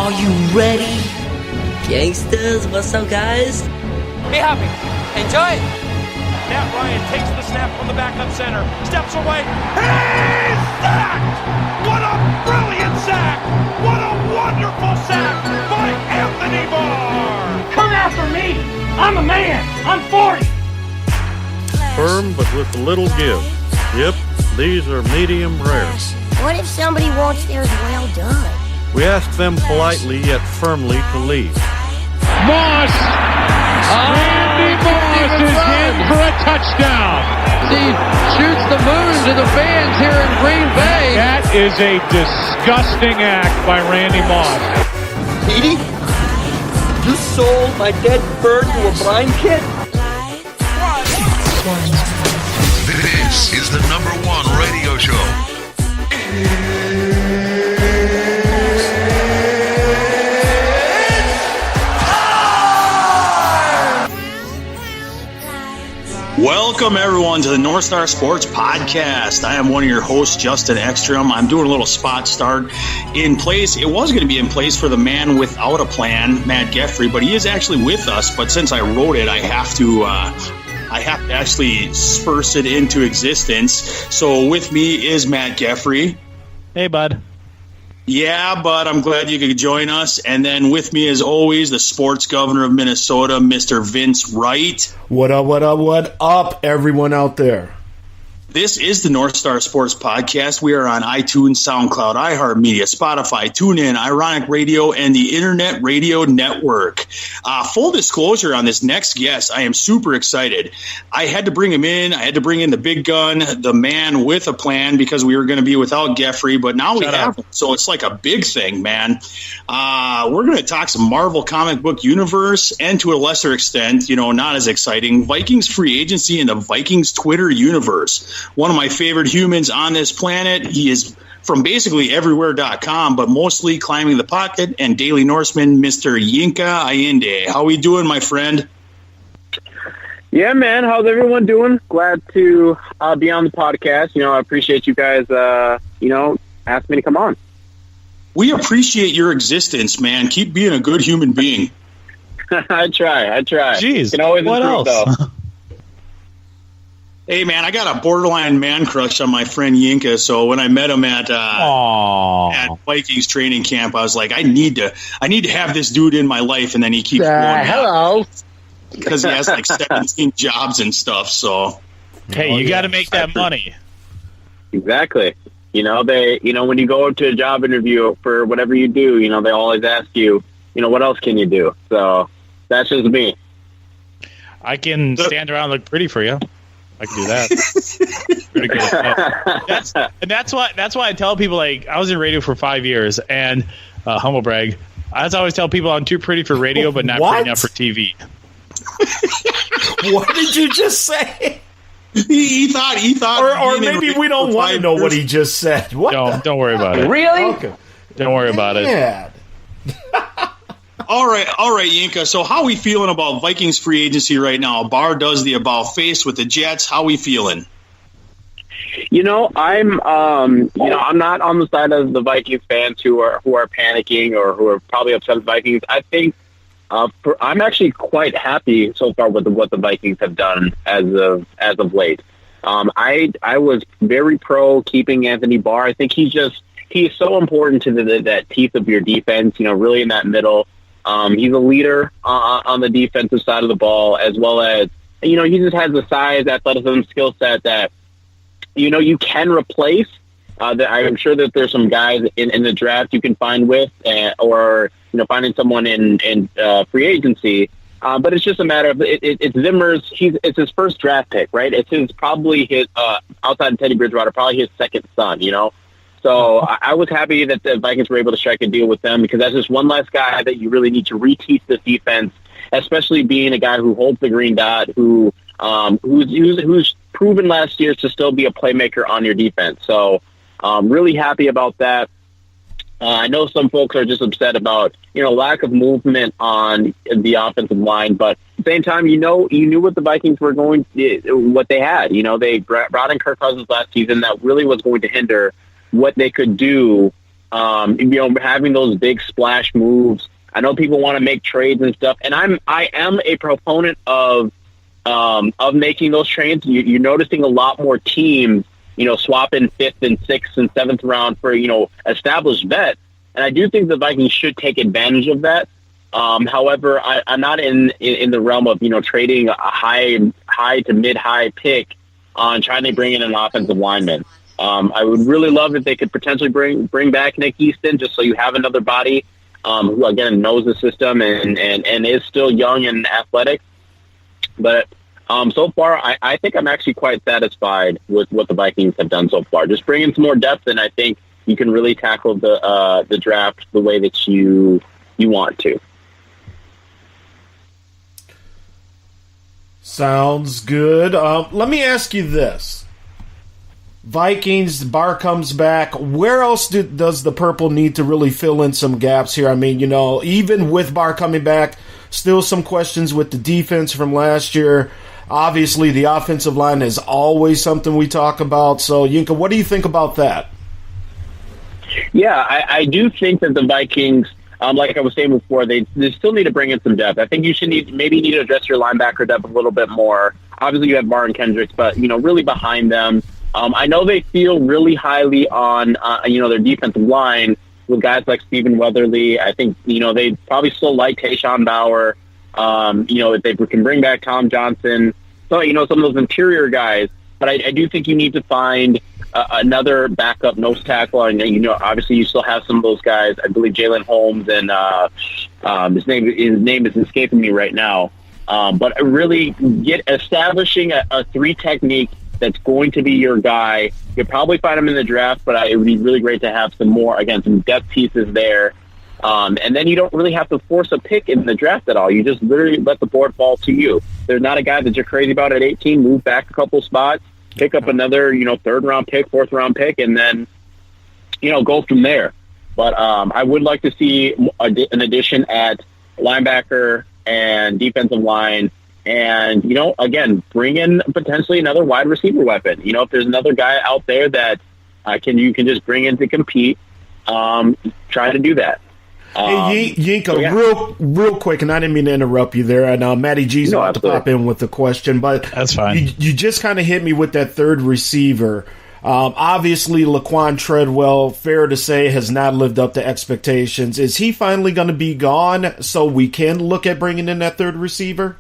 Are you ready? Gangsters, what's up, guys? Be happy. Enjoy it. Matt Ryan takes the snap from the backup center, steps away. He's sacked! What a brilliant sack! What a wonderful sack by Anthony Barr! Come after me! I'm a man! I'm 40! Firm but with a little give. Yep, these are medium rare. What if somebody wants theirs well done? We ask them politely yet firmly to leave. Moss! Randy Moss is in for a touchdown. He shoots the moon to the fans here in Green Bay. That is a disgusting act by Randy Moss. Petey, you sold my dead bird to a blind kid? This is the #1 radio show. Welcome, everyone, to the North Star Sports Podcast. I am one of your hosts, Justin Ekstrom. I'm doing a little spot start in place. It was going to be in place for the man without a plan, Matt Geffrey, but he is actually with us. But since I wrote it, I have to actually spurse it into existence. So with me is Matt Geffrey. Hey, bud. Yeah, bud, I'm glad you could join us. And then with me, as always, the sports governor of Minnesota, Mr. Vince Wright. What up, what up, what up, everyone out there? This is the North Star Sports Podcast. We are on iTunes, SoundCloud, iHeartMedia, Spotify, TuneIn, Ironic Radio, and the Internet Radio Network. Full disclosure on this next guest, I am super excited. I had to bring him in. I had to bring in the big gun, the man with a plan, because we were going to be without Geffrey, but now we have him. So it's like a big thing, man. We're going to talk some Marvel comic book universe, and to a lesser extent, not as exciting, Vikings free agency and the Vikings Twitter universe. One of my favorite humans on this planet. He is from basically everywhere.com, but mostly Climbing the Pocket and Daily Norseman, Mr. Yinka Ayinde. How we doing, my friend? Yeah, man. How's everyone doing? Glad to be on the podcast. I appreciate you guys, asking me to come on. We appreciate your existence, man. Keep being a good human being. I try. Jeez, can always what improve, else? Though. Hey, man, I got a borderline man crush on my friend Yinka, so when I met him at Vikings training camp, I was like, I need to have this dude in my life, and then he keeps going. Hello. Because he has like 17 jobs and stuff, so. Hey, you got to make that money. Exactly. When you go to a job interview for whatever you do, they always ask you, what else can you do? So that's just me. I can stand around and look pretty for you. I can do that. Pretty good. That's why I tell people, like, I was in radio for 5 years, and humble brag, I always tell people I'm too pretty for radio, but not pretty enough for TV. What did you just say? He thought, or maybe we don't want to know what he just said. What? Don't worry about it. Really? Okay. Don't worry about it. All right, Yinka. So how are we feeling about Vikings free agency right now? Barr does the about face with the Jets. How are we feeling? I'm not on the side of the Vikings fans who are panicking or who are probably upset with Vikings. I think I'm actually quite happy so far with what the Vikings have done as of late. I was very pro keeping Anthony Barr. I think he's so important to that teeth of your defense. Really in that middle. He's a leader on the defensive side of the ball, as well as, he just has the size, athleticism, skill set that, you can replace. I'm sure that there's some guys in the draft you can find with, or, finding someone in free agency. But it's just a matter of, it's Zimmer's, it's his first draft pick, right? It's probably his, outside of Teddy Bridgewater, probably his second son, So I was happy that the Vikings were able to strike a deal with them, because that's just one less guy that you really need to reteach this defense, especially being a guy who holds the green dot, who's proven last year to still be a playmaker on your defense. So really happy about that. I know some folks are just upset about, lack of movement on the offensive line, but at the same time, you knew what the Vikings were what they had. They brought in Kirk Cousins last season. That really was going to hinder what they could do Having those big splash moves. I know people want to make trades and stuff, and I am a proponent of making those trades. You're noticing a lot more teams, swapping 5th and 6th and 7th round for, established vets. And I do think the Vikings should take advantage of that. However, I'm not in the realm of, trading a high to mid-high pick on trying to bring in an offensive lineman. I would really love if they could potentially bring back Nick Easton, just so you have another body who, again, knows the system and is still young and athletic. But so far, I think I'm actually quite satisfied with what the Vikings have done so far. Just bring in some more depth, and I think you can really tackle the draft the way that you want to. Sounds good. Let me ask you this. Vikings, Barr comes back. Where else does the Purple need to really fill in some gaps here? I mean, even with Barr coming back, still some questions with the defense from last year. Obviously, the offensive line is always something we talk about. So, Yinka, what do you think about that? Yeah, I do think that the Vikings, like I was saying before, they still need to bring in some depth. I think you should need to address your linebacker depth a little bit more. Obviously, you have Barr and Kendricks, but really behind them. I know they feel really highly on their defensive line with guys like Stephen Weatherly. I think they probably still like Tayshawn Bauer. If they can bring back Tom Johnson, so some of those interior guys. But I do think you need to find another backup nose tackle, and obviously you still have some of those guys. I believe Jalen Holmes and his name is escaping me right now. But really establishing a 3 technique that's going to be your guy. You'll probably find him in the draft, but it would be really great to have some depth pieces there. And then you don't really have to force a pick in the draft at all. You just literally let the board fall to you. There's not a guy that you're crazy about at 18. Move back a couple spots, pick up another, 3rd round pick, 4th round pick, and then, go from there. But I would like to see an addition at linebacker and defensive line. And, again, bring in potentially another wide receiver weapon. If there's another guy out there that you can just bring in to compete, try to do that. Hey, Yinka, real quick, and I didn't mean to interrupt you there. And Matty G's about to pop in with the question, but that's fine. You just kind of hit me with that third receiver. Obviously, Laquan Treadwell, fair to say, has not lived up to expectations. Is he finally going to be gone so we can look at bringing in that third receiver?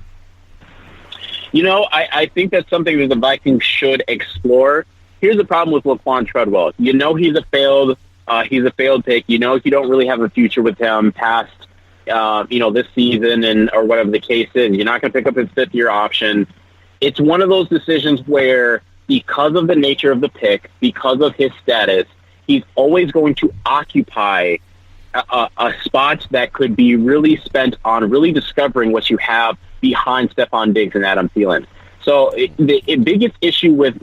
I think that's something that the Vikings should explore. Here's the problem with Laquan Treadwell. He's a failed pick. You don't really have a future with him past, this season or whatever the case is. You're not going to pick up his 5th-year option. It's one of those decisions where, because of the nature of the pick, because of his status, he's always going to occupy a spot that could be really spent on really discovering what you have behind Stephon Diggs and Adam Thielen. So the biggest issue with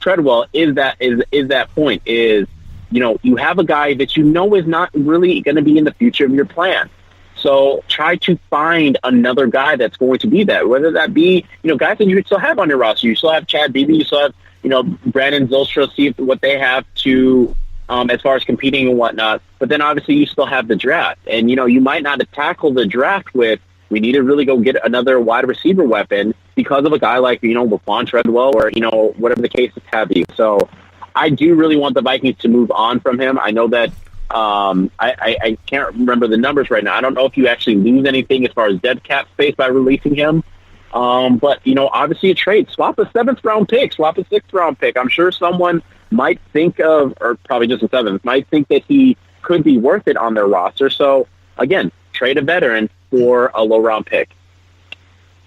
Treadwell is that point is, you have a guy that is not really going to be in the future of your plan. So try to find another guy that's going to be that, whether that be, guys that you still have on your roster. You still have Chad Beebe, you still have, Brandon Zylstra, see what they have to, as far as competing and whatnot. But then obviously you still have the draft. And, you might not tackle the draft with, we need to really go get another wide receiver weapon because of a guy like, Laquan Treadwell or, whatever the case is have you. So I do really want the Vikings to move on from him. I know that I can't remember the numbers right now. I don't know if you actually lose anything as far as dead cap space by releasing him. But, obviously a trade. Swap a 7th-round pick. Swap a 6th-round pick. I'm sure someone might think of, or probably just a 7th, might think that he could be worth it on their roster. So, again, trade a veteran for a low-round pick.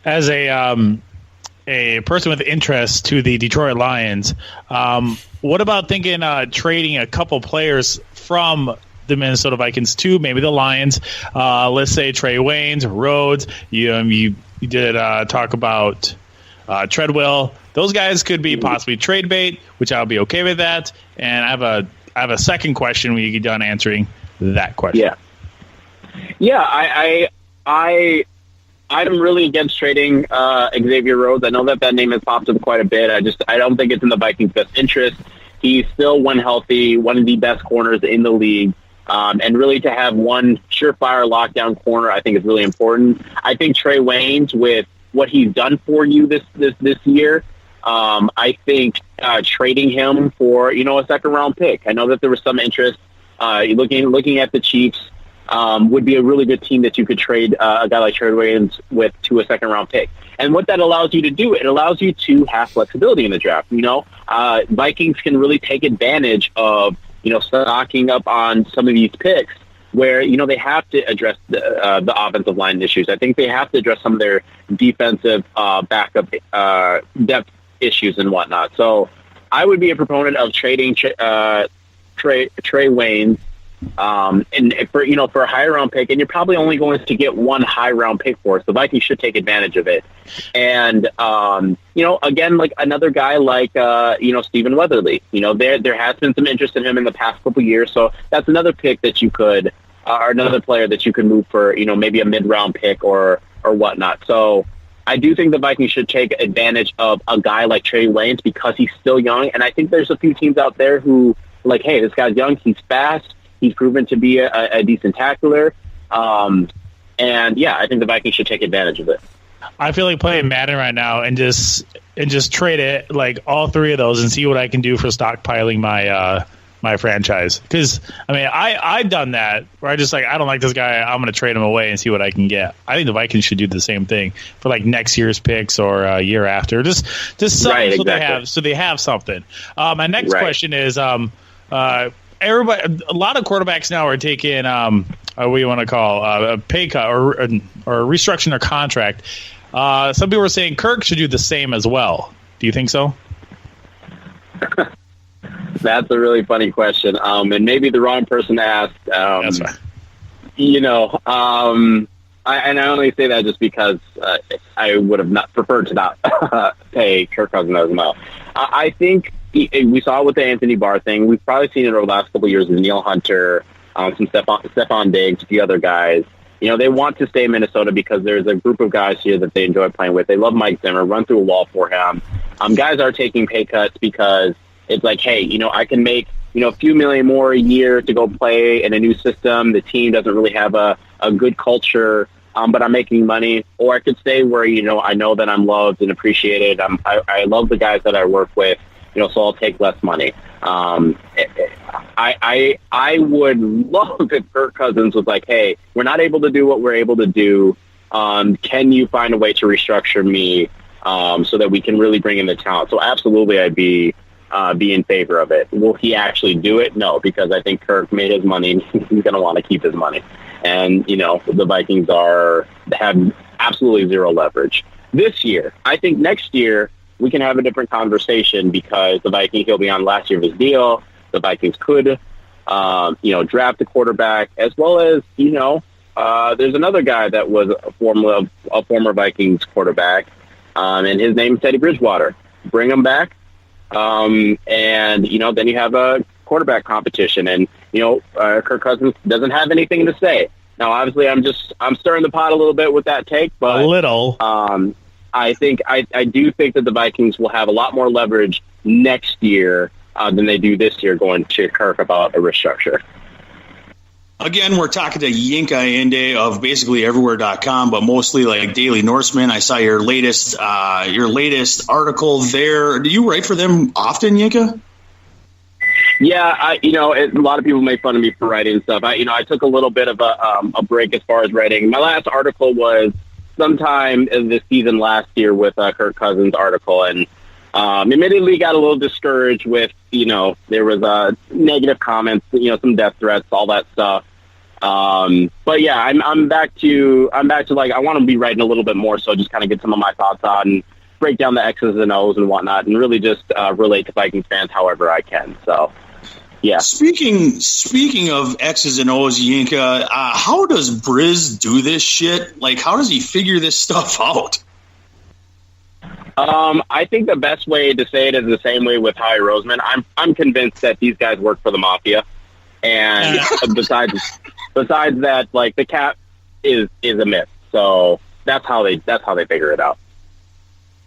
As a person with interest to the Detroit Lions, what about thinking trading a couple players from the Minnesota Vikings to maybe the Lions? Let's say Trey Waynes, Rhodes. You did talk about Treadwell. Those guys could be possibly trade bait, which I'll be okay with that. And I have a second question when you get done answering that question. Yeah, I'm really against trading Xavier Rhodes. I know that name has popped up quite a bit. I don't think it's in the Vikings' best interest He's still, when healthy, one of the best corners in the league. And really to have one surefire lockdown corner, I think is really important. I think Trey Waynes, with what he's done for you this year, I think trading him for, a second-round pick. I know that there was some interest. Looking at the Chiefs, would be a really good team that you could trade a guy like Trey Waynes with to a second-round pick. And what that allows you to do, it allows you to have flexibility in the draft. Vikings can really take advantage of, stocking up on some of these picks where, they have to address the offensive line issues. I think they have to address some of their defensive backup depth issues and whatnot. So I would be a proponent of trading Trey Waynes and for a higher round pick, and you're probably only going to get one high round pick for it. So the Vikings should take advantage of it. And, again, like another guy like, Stephen Weatherly, there has been some interest in him in the past couple years. So that's another pick that you could, or another player that you could move for, maybe a mid round pick or whatnot. So I do think the Vikings should take advantage of a guy like Trey Waynes because he's still young. And I think there's a few teams out there who like, hey, this guy's young, he's fast, he's proven to be a decent tackler. And I think the Vikings should take advantage of it. I feel like playing Madden right now and just trade it, like all three of those, and see what I can do for stockpiling my franchise. Because I've done that where I just I don't like this guy, I'm going to trade him away and see what I can get. I think the Vikings should do the same thing for like next year's picks or a year after. Just something right, exactly. so they have something. My next question is everybody, a lot of quarterbacks now are taking what you want to call a pay cut or restructuring their contract. Some people are saying Kirk should do the same as well. Do you think so? That's a really funny question, and maybe the wrong person to ask. That's right. I only say that just because I would have not preferred to not pay Kirk Cousins as well. I think we saw it with the Anthony Barr thing. We've probably seen it over the last couple of years with Neil Hunter, some Stephon Diggs, a few other guys. They want to stay in Minnesota because there's a group of guys here that they enjoy playing with. They love Mike Zimmer, run through a wall for him. Guys are taking pay cuts because it's like, hey, I can make, a few million more a year to go play in a new system. The team doesn't really have a good culture, but I'm making money. Or I could stay where, I know that I'm loved and appreciated. I love the guys that I work with, so I'll take less money. I would love if Kirk Cousins was like, hey, we're not able to do what we're able to do. Can you find a way to restructure me so that we can really bring in the talent? So absolutely, I'd be in favor of it. Will he actually do it? No, because I think Kirk made his money. He's going to want to keep his money. And, the Vikings have absolutely zero leverage. This year, I think next year, we can have a different conversation because the Vikings, he'll be on last year of his deal. The Vikings could, draft a quarterback as well as, there's another guy that was a former Vikings quarterback, and his name is Teddy Bridgewater. Bring him back. And, then you have a quarterback competition and, Kirk Cousins doesn't have anything to say. Now, obviously I'm stirring the pot a little bit with that take, but a little, I do think that the Vikings will have a lot more leverage next year than they do this year going to Kirk about a restructure. Again, we're talking to Yinka Ayinde of basically everywhere.com, but mostly like Daily Norseman. I saw your latest article there. Do you write for them often, Yinka? Yeah, a lot of people make fun of me for writing stuff. I took a little bit of a break as far as writing. My last article was sometime this season last year with Kirk Cousins' article, and admittedly got a little discouraged with, there was negative comments, some death threats, all that stuff. But yeah, I'm back to like, I want to be writing a little bit more, so just kind of get some of my thoughts on, break down the X's and O's and whatnot, and really just relate to Vikings fans however I can. So, yeah. Speaking of X's and O's, Yinka, how does Briz do this shit? Like, how does he figure this stuff out? I think the best way to say it is the same way with Howie Roseman. I'm convinced that these guys work for the mafia, and besides that, like, the cap is a myth. So that's how they figure it out.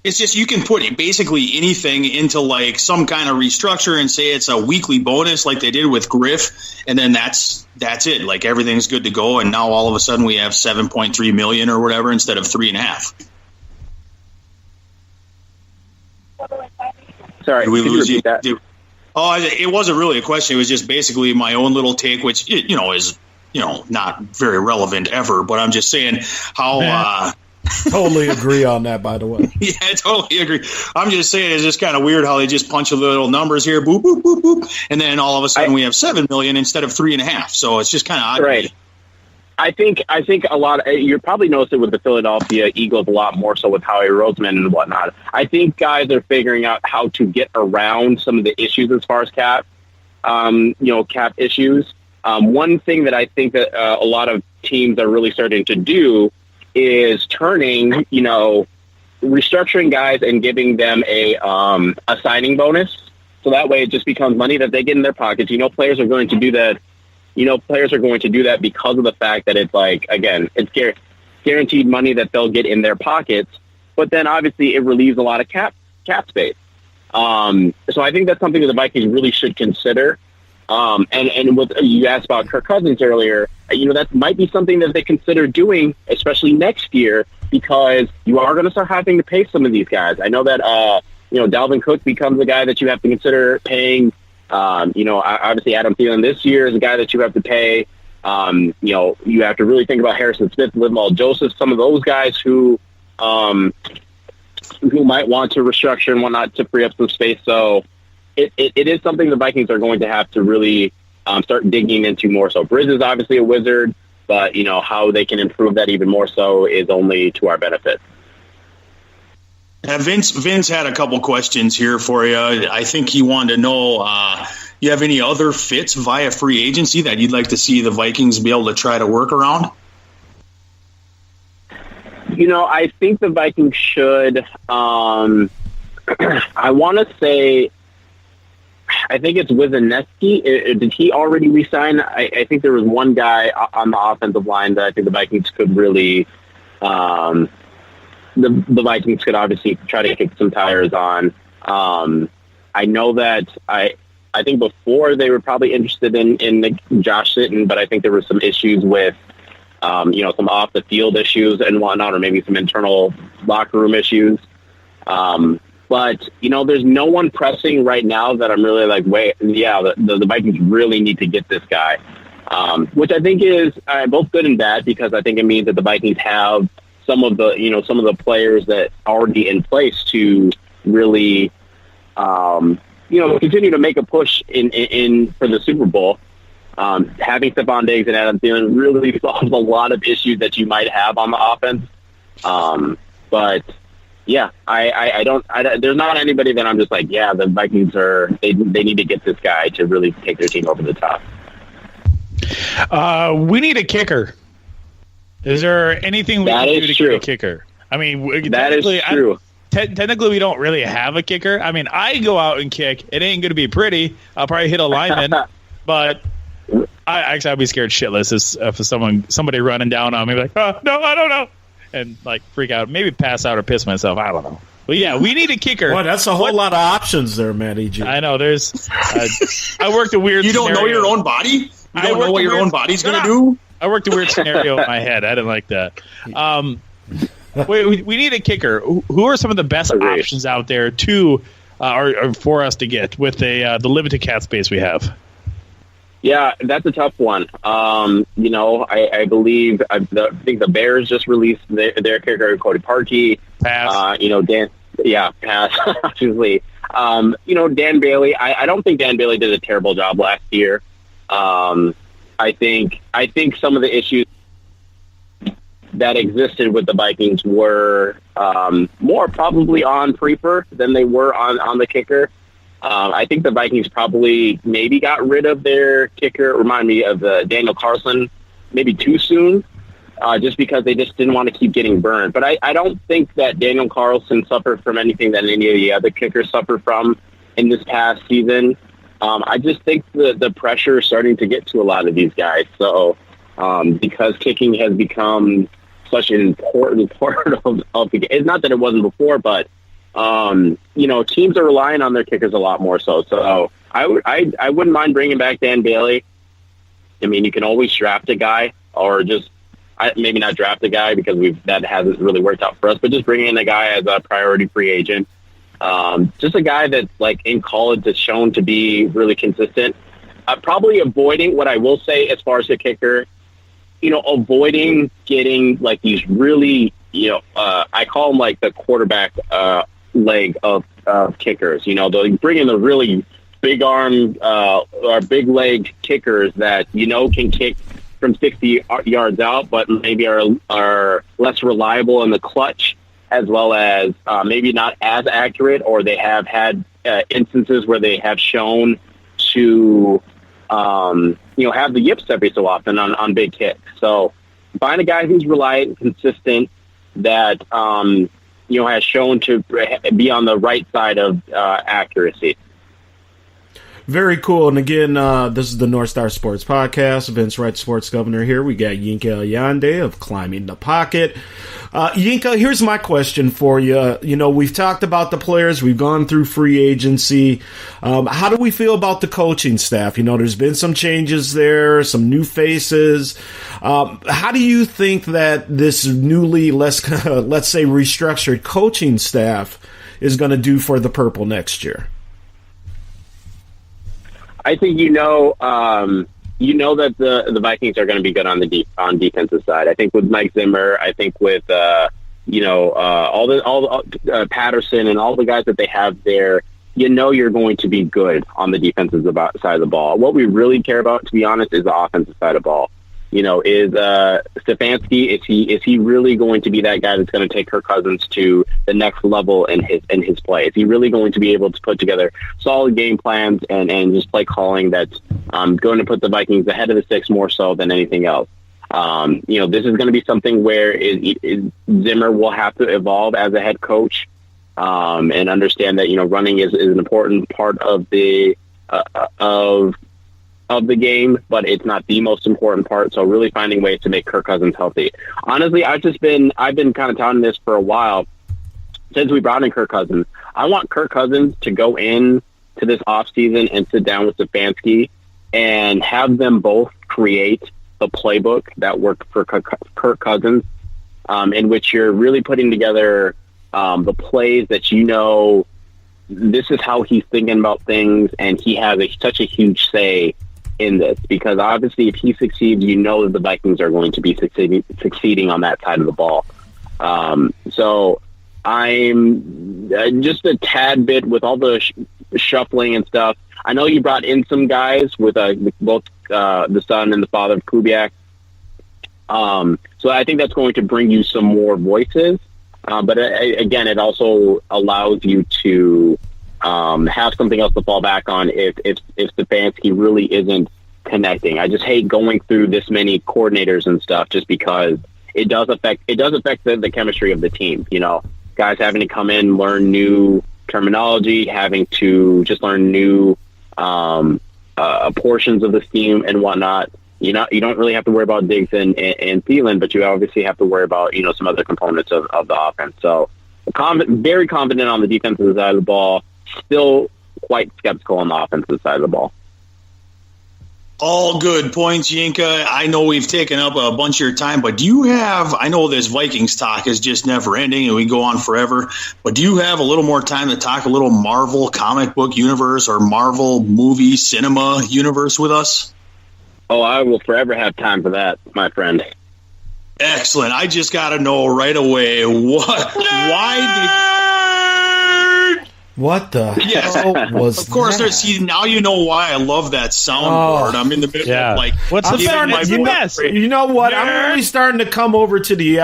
It's just you can put basically anything into like some kind of restructure and say it's a weekly bonus like they did with Griff, and then that's it. Like everything's good to go, and now all of a sudden we have $7.3 million or whatever instead of $3.5. Sorry, did we lose you? That? It wasn't really a question. It was just basically my own little take, which is not very relevant ever. But I'm just saying how. Totally agree on that, by the way. Yeah, I totally agree. I'm just saying it's just kind of weird how they just punch a little numbers here, boop, boop, boop, boop, and then all of a sudden we have $7 million instead of $3.5. So it's just kind of odd. Right. I think a lot. You probably noticed it with the Philadelphia Eagles a lot more so with Howie Roseman and whatnot. I think guys are figuring out how to get around some of the issues as far as cap issues. One thing that I think that a lot of teams are really starting to do is turning, restructuring guys and giving them a signing bonus. So that way it just becomes money that they get in their pockets. Players are going to do that. Players are going to do that because of the fact that it's like, again, it's guaranteed money that they'll get in their pockets. But then obviously it relieves a lot of cap space. So I think that's something that the Vikings really should consider. And what you asked about Kirk Cousins earlier, that might be something that they consider doing, especially next year, because you are going to start having to pay some of these guys. I know that, Dalvin Cook becomes a guy that you have to consider paying. Obviously Adam Thielen this year is a guy that you have to pay. You have to really think about Harrison Smith, Linval Joseph, some of those guys who might want to restructure and whatnot to free up some space. So it is something the Vikings are going to have to really start digging into more so. Briz is obviously a wizard, but how they can improve that even more so is only to our benefit. Vince had a couple questions here for you. I think he wanted to know, you have any other fits via free agency that you'd like to see the Vikings be able to try to work around? I think the Vikings should, I want to say, I think it's Wisniewski. Did he already resign? I think there was one guy on the offensive line that I think the Vikings could really, the Vikings could obviously try to kick some tires on. I know that I think before they were probably interested in Josh Sitton, but I think there were some issues with, some off the field issues and whatnot, or maybe some internal locker room issues. But, there's no one pressing right now that I'm really like, the Vikings really need to get this guy, which I think is both good and bad, because I think it means that the Vikings have some of the players that are already in place to really, continue to make a push in for the Super Bowl. Having Stephon Diggs and Adam Thielen really solves a lot of issues that you might have on the offense. But yeah, there's not anybody that I'm just like, the Vikings they need to get this guy to really take their team over the top. We need a kicker. Is there anything we can do to get a kicker? I mean, that is true. Technically, we don't really have a kicker. I mean, I go out and kick. It ain't going to be pretty. I'll probably hit a lineman, but I'd be scared shitless if somebody running down on me like, oh, no, I don't know, and like freak out, maybe pass out or piss myself. I don't know. But yeah, we need a kicker. Boy, that's a whole lot of options there, Matty G. I know. There's. I worked a weird. You don't know your own body. You don't know what your own body's going to do. I worked a weird scenario in my head. I didn't like that. We need a kicker. Who are some of the best options out there or for us to get with the limited cap space we have? Yeah, that's a tough one. I believe I think the Bears just released their kicker, Cody Parkey. Pass. Pass. Obviously, Dan Bailey. I don't think Dan Bailey did a terrible job last year. I think some of the issues that existed with the Vikings were more probably on Prefer than they were on the kicker. I think the Vikings probably maybe got rid of their kicker. Remind me of Daniel Carlson maybe too soon, just because they just didn't want to keep getting burned. But I don't think that Daniel Carlson suffered from anything that any of the other kickers suffered from in this past season. I just think the pressure is starting to get to a lot of these guys. So because kicking has become such an important part of the game. It's not that it wasn't before, but teams are relying on their kickers a lot more so. So I wouldn't mind bringing back Dan Bailey. I mean, you can always draft a guy, or just maybe not draft a guy because that hasn't really worked out for us, but just bring in a guy as a priority free agent. Just a guy that's like in college that's shown to be really consistent. Probably avoiding what I will say as far as the kicker, avoiding getting like these really, I call them like the quarterback leg of kickers. They'll bring in the really big arm or big leg kickers that can kick from 60 yards out, but maybe are less reliable in the clutch, as well as maybe not as accurate, or they have had instances where they have shown to have the yips every so often on big kicks. So find a guy who's reliant, consistent, that has shown to be on the right side of accuracy. Very cool. And again, this is the North Star Sports Podcast. Vince Wright, Sports Governor here. We got Yinka Ayinde of Climbing the Pocket. Yinka, here's my question for you. We've talked about the players. We've gone through free agency. How do we feel about the coaching staff? There's been some changes there, some new faces. How do you think that this newly, let's say, restructured coaching staff is going to do for the Purple next year? I think that the Vikings are going to be good on the defensive side. I think with Mike Zimmer, I think with Patterson and all the guys that they have there, you're going to be good on the defensive side of the ball. What we really care about, to be honest, is the offensive side of the ball. Is Stefanski, is he really going to be that guy that's going to take Kirk Cousins to the next level in his play? Is he really going to be able to put together solid game plans and just play calling that's going to put the Vikings ahead of the sticks more so than anything else? This is going to be something where Zimmer will have to evolve as a head coach and understand that running is an important part of the game, but it's not the most important part. So really finding ways to make Kirk Cousins healthy. Honestly, I've been kind of touting this for a while since we brought in Kirk Cousins. I want Kirk Cousins to go in to this offseason and sit down with Stefanski and have them both create the playbook that worked for Kirk Cousins, in which you're really putting together the plays that this is how he's thinking about things, and he has such a huge say in this, because obviously if he succeeds, that the Vikings are going to be succeeding on that side of the ball. So I'm just a tad bit with all the shuffling and stuff. I know you brought in some guys with both the son and the father of Kubiak. So I think that's going to bring you some more voices. But again, it also allows you to have something else to fall back on if Stefanski really isn't connecting. I just hate going through this many coordinators and stuff, just because it does affect the chemistry of the team. Guys having to come in, learn new terminology, having to just learn new portions of the scheme and whatnot. You don't really have to worry about Diggs and Thielen, but you obviously have to worry about some other components of the offense. So very confident on the defensive side of the ball. Still quite skeptical on the offensive side of the ball. All good points, Yinka. I know we've taken up a bunch of your time, but I know this Vikings talk is just never ending and we go on forever, but do you have a little more time to talk a little Marvel comic book universe or Marvel movie cinema universe with us? Oh, I will forever have time for that, my friend. Excellent. I just got to know right away what the hell was of course, that? See, now you know why I love that soundboard. I'm in the middle of what's the best? You know what? I'm really starting to come over to the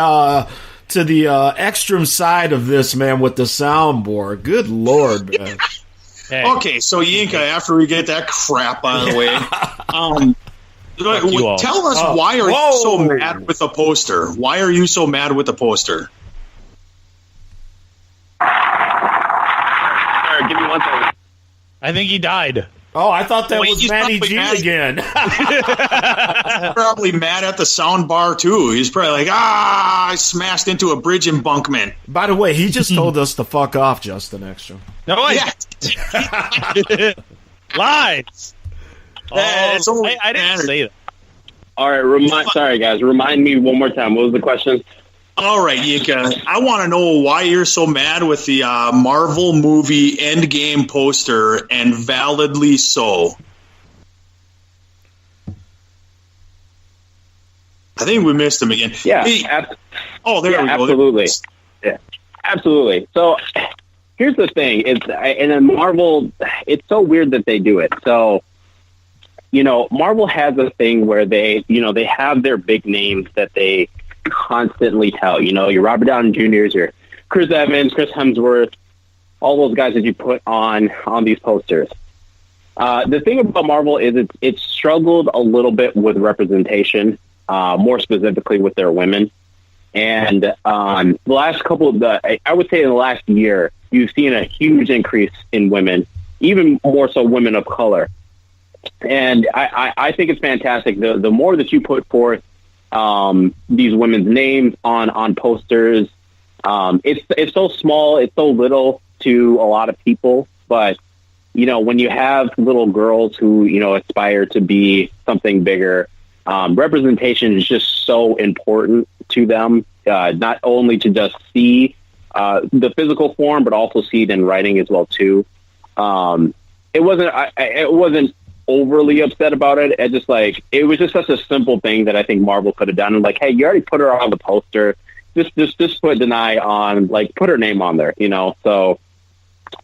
extreme side of this, man, with the soundboard. Good Lord, man. Hey. Okay, so Yinka, after we get that crap out of the way, tell us why are you so mad with the poster? Why are you so mad with the poster? Give me 1 second. I think he died. Oh, I thought that was Matty G again. Probably mad at the sound bar, too. He's probably like, I smashed into a bridge embankment. By the way, he just told us to fuck off, Justin Extra. No, Yeah. Lies. I didn't say that. All right, sorry, guys. Remind me one more time. What was the question? All right, Yinka, I want to know why you're so mad with the Marvel movie Endgame poster, and validly so. I think we missed him again. Yeah. There we go. Absolutely. Yeah, absolutely. So here's the thing: and in Marvel, it's so weird that they do it. So, Marvel has a thing where they have their big names that they constantly tell. Your Robert Downey Jr.'s, your Chris Evans, Chris Hemsworth, all those guys that you put on these posters. The thing about Marvel is it's struggled a little bit with representation, more specifically with their women. And the last I would say in the last year, you've seen a huge increase in women, even more so women of color. And I think it's fantastic. The more that you put forth these women's names on posters, it's so small, it's so little to a lot of people, but when you have little girls who aspire to be something bigger, representation is just so important to them, not only to just see the physical form, but also see it in writing as well too. It wasn't overly upset about it. It was just such a simple thing that I think Marvel could have done. Like, hey, you already put her on the poster. Just put Denai on, put her name on there, So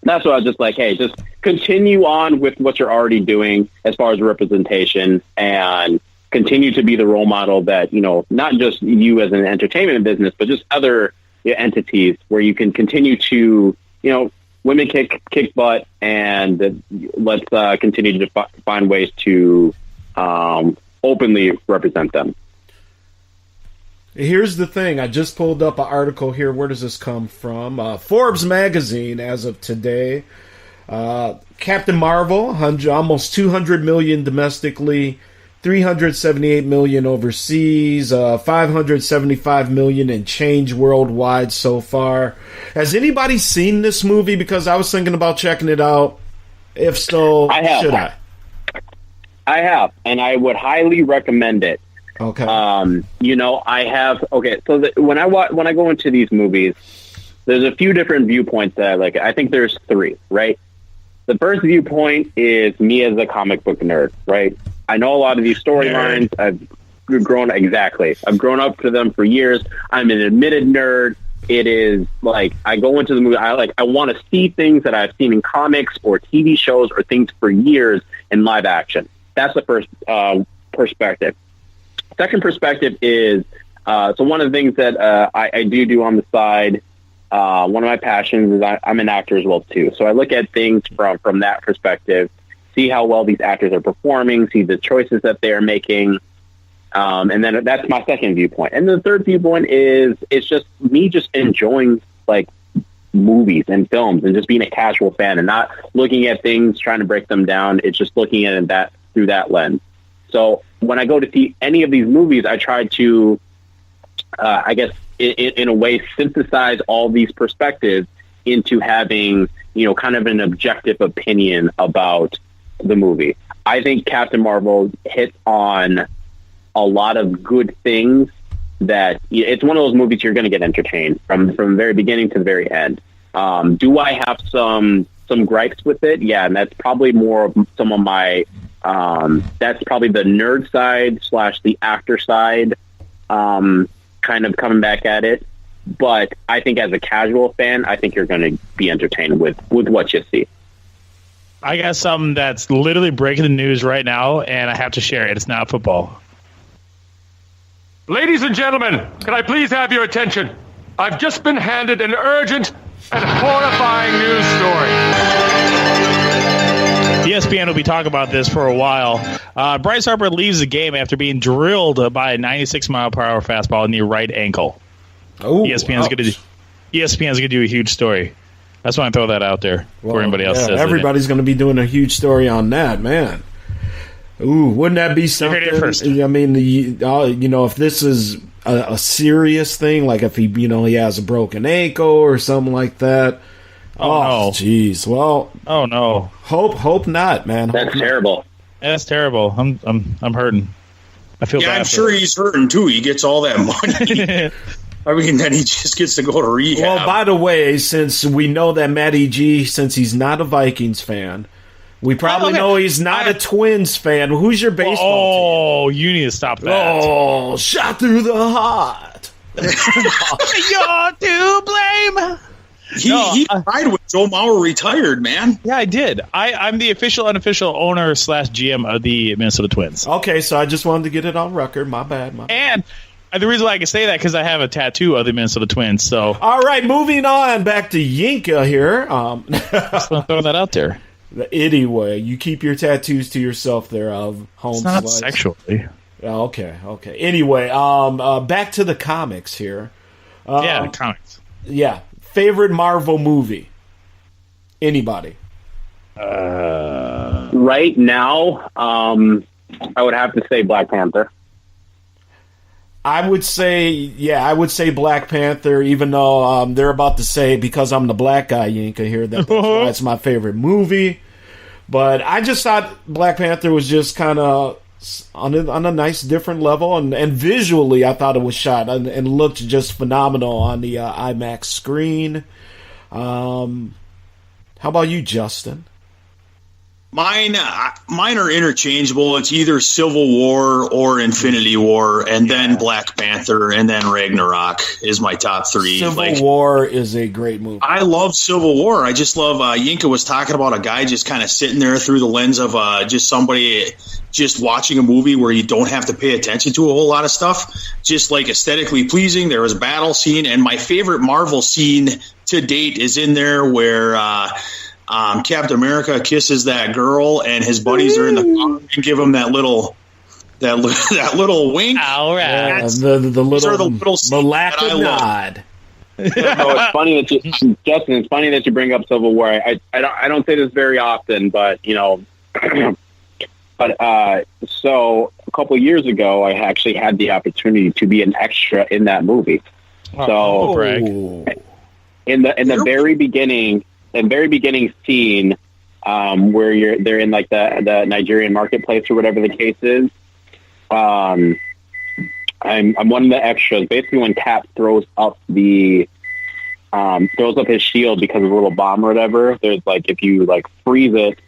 that's what I was just like, hey, just continue on with what you're already doing as far as representation, and continue to be the role model that, not just you as an entertainment business, but just other entities where you can continue to, women kick butt, and let's continue to find ways to openly represent them. Here's the thing. I just pulled up an article here. Where does this come from? Forbes magazine, as of today. Captain Marvel, almost $200 million domestically, $378 million overseas, $575 million in change worldwide so far. Has anybody seen this movie? Because I was thinking about checking it out. If so, should I? I have, and I would highly recommend it. Okay. I have. Okay, so when I go into these movies, there's a few different viewpoints that I like. I think there's three, right? The first viewpoint is me as a comic book nerd, right? I know a lot of these storylines. I've grown up to them for years. I'm an admitted nerd. It is like I go into the movie. I want to see things that I've seen in comics or TV shows or things for years in live action. That's the first perspective. Second perspective is so one of the things that I do on the side. One of my passions is I'm an actor as well too. So I look at things from that perspective. See how well these actors are performing, see the choices that they're making. And then that's my second viewpoint. And the third viewpoint is it's just me just enjoying movies and films and just being a casual fan and not looking at things, trying to break them down. It's just looking at it through that lens. So when I go to see any of these movies, I try to, I guess, in a way, synthesize all these perspectives into having, kind of an objective opinion about the movie. I think Captain Marvel hits on a lot of good things that it's one of those movies you're going to get entertained from the very beginning to the very end. Do I have some gripes with it? Yeah, and that's probably more of some of my that's probably the nerd side / the actor side kind of coming back at it. But I think as a casual fan, I think you're going to be entertained with what you see. I got something that's literally breaking the news right now, and I have to share it. It's not football. Ladies and gentlemen, can I please have your attention? I've just been handed an urgent and horrifying news story. ESPN will be talking about this for a while. Bryce Harper leaves the game after being drilled by a 96-mile-per-hour fastball in the right ankle. Oh, ESPN's going to do a huge story. I just want to throw that out there before anybody else says it. Everybody's going to be doing a huge story on that, man. Ooh, wouldn't that be something? You heard it first. I mean, if this is a serious thing, like if he has a broken ankle or something like that. Oh, jeez. Well, oh no. Hope not, man. That's terrible. That's terrible. I'm hurting. I feel bad. I'm sure he's hurting too. He gets all that money. I mean, then he just gets to go to rehab. Well, by the way, since we know that Matty G, since he's not a Vikings fan, we probably know he's not a Twins fan. Who's your baseball team? Oh, you need to stop that. Oh, shot through the heart. You're to blame. He tried when Joe Mauer retired, man. Yeah, I did. I'm the official, unofficial owner / GM of the Minnesota Twins. Okay, so I just wanted to get it on record. My bad. And the reason why I can say that because I have a tattoo of the Minnesota Twins. So, all right, moving on back to Yinka here. Just want to throw that out there. Anyway, you keep your tattoos to yourself there, Home It's not Slice. sexually. Okay. Anyway, back to the comics here. The comics. Yeah. Favorite Marvel movie? Anybody? Right now, I would have to say Black Panther. I would say Black Panther, even though they're about to say, because I'm the black guy, Yinka, here, that's why it's my favorite movie. But I just thought Black Panther was just kind of on a nice, different level. And visually, I thought it was shot and looked just phenomenal on the IMAX screen. How about you, Justin? Mine are interchangeable. It's either Civil War or Infinity War, and then Black Panther, and then Ragnarok is my top three. Civil War is a great movie. I love Civil War. I just love Yinka was talking about a guy just kind of sitting there through the lens of just somebody just watching a movie where you don't have to pay attention to a whole lot of stuff. Just like aesthetically pleasing. There was a battle scene, and my favorite Marvel scene to date is in there where Captain America kisses that girl, and his buddies are in the car and give him that little wink. All right, the little malacca nod. It's funny that Justin. It's funny that you bring up Civil War. I don't say this very often, but so a couple of years ago, I actually had the opportunity to be an extra in that movie. So brag. in the very beginning. The very beginning scene where they're in like the Nigerian marketplace or whatever the case is. I'm one of the extras. Basically, when Cap throws up his shield because of a little bomb or whatever. There's like if you like freeze it,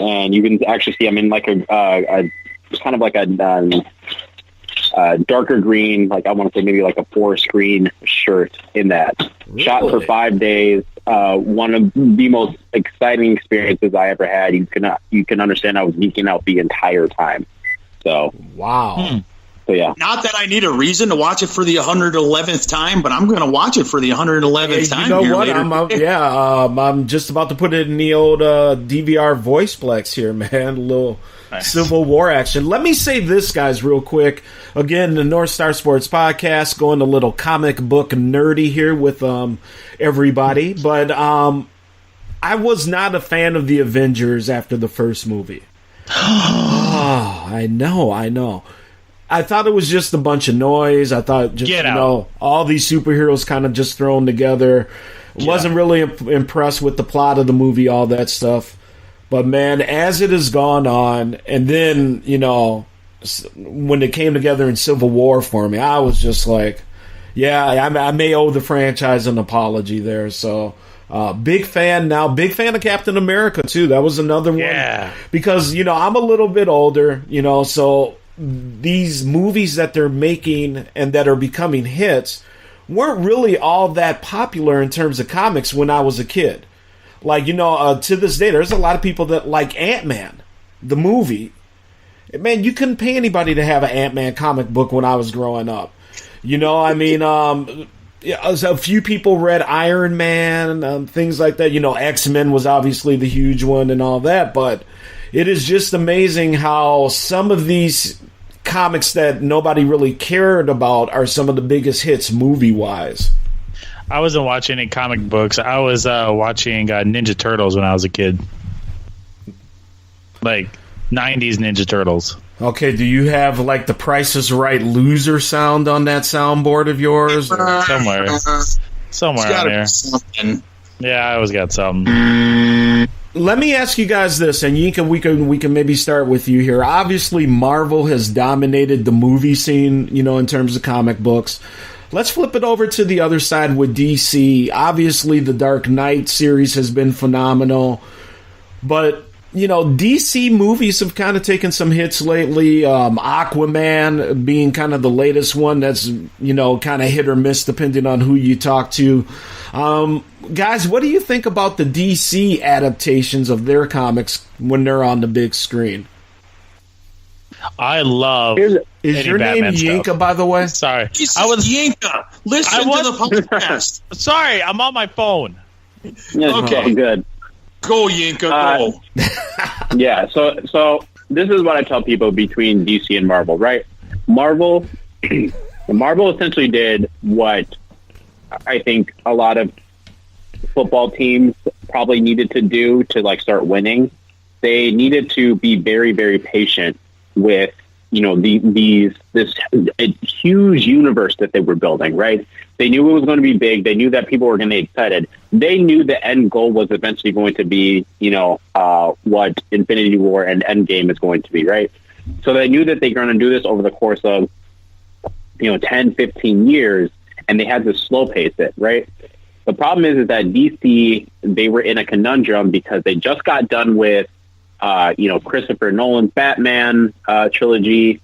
and you can actually see him in like a kind of like a darker green, like I want to say maybe like a forest green shirt in that. Really? Shot for 5 days. One of the most exciting experiences I ever had. You can understand I was geeking out the entire time. So wow. So yeah. Not that I need a reason to watch it for the 111th time, but I'm going to watch it for the 111th time. You know what? I'm just about to put it in the old DVR voiceplex here, man. A little Civil War action. Let me say this, guys, real quick. Again, the North Star Sports Podcast, going a little comic book nerdy here with everybody. But I was not a fan of the Avengers after the first movie. Oh, I know. I thought it was just a bunch of noise. I thought just all these superheroes kind of just thrown together. Wasn't really impressed with the plot of the movie, all that stuff. But man, as it has gone on, and then when it came together in Civil War for me, I was just like, I may owe the franchise an apology there. So big fan of Captain America too. That was another one because I'm a little bit older, so these movies that they're making and that are becoming hits weren't really all that popular in terms of comics when I was a kid. Like, to this day, there's a lot of people that like Ant-Man, the movie. Man, you couldn't pay anybody to have an Ant-Man comic book when I was growing up. A few people read Iron Man, things like that. X-Men was obviously the huge one and all that. But it is just amazing how some of these comics that nobody really cared about are some of the biggest hits movie-wise. I wasn't watching any comic books. I was watching Ninja Turtles when I was a kid. Like 90s Ninja Turtles. Okay, do you have like the Price is Right loser sound on that soundboard of yours? Or? Somewhere on there. Yeah, I always got something. Let me ask you guys this, and Yinka, we can maybe start with you here. Obviously, Marvel has dominated the movie scene, in terms of comic books. Let's flip it over to the other side with DC. Obviously, the Dark Knight series has been phenomenal, but DC movies have kind of taken some hits lately. Aquaman being kind of the latest one that's, kind of hit or miss depending on who you talk to. Guys, what do you think about the DC adaptations of their comics when they're on the big screen? I love. Is your name Yinka, by the way? Sorry, I was Yinka. Listen to the podcast. Sorry, I'm on my phone. Okay, good. Go, Yinka, go. Yeah, so this is what I tell people between DC and Marvel, right? Marvel essentially did what I think a lot of football teams probably needed to do to like start winning. They needed to be very, very patient with this huge universe that they were building, right? They knew it was going to be big. They knew that people were going to be excited. They knew the end goal was eventually going to be, what Infinity War and Endgame is going to be, right? So they knew that they were going to do this over the course of, 10, 15 years, and they had to slow pace it, right? The problem is that DC, they were in a conundrum because they just got done with, Christopher Nolan's Batman trilogy,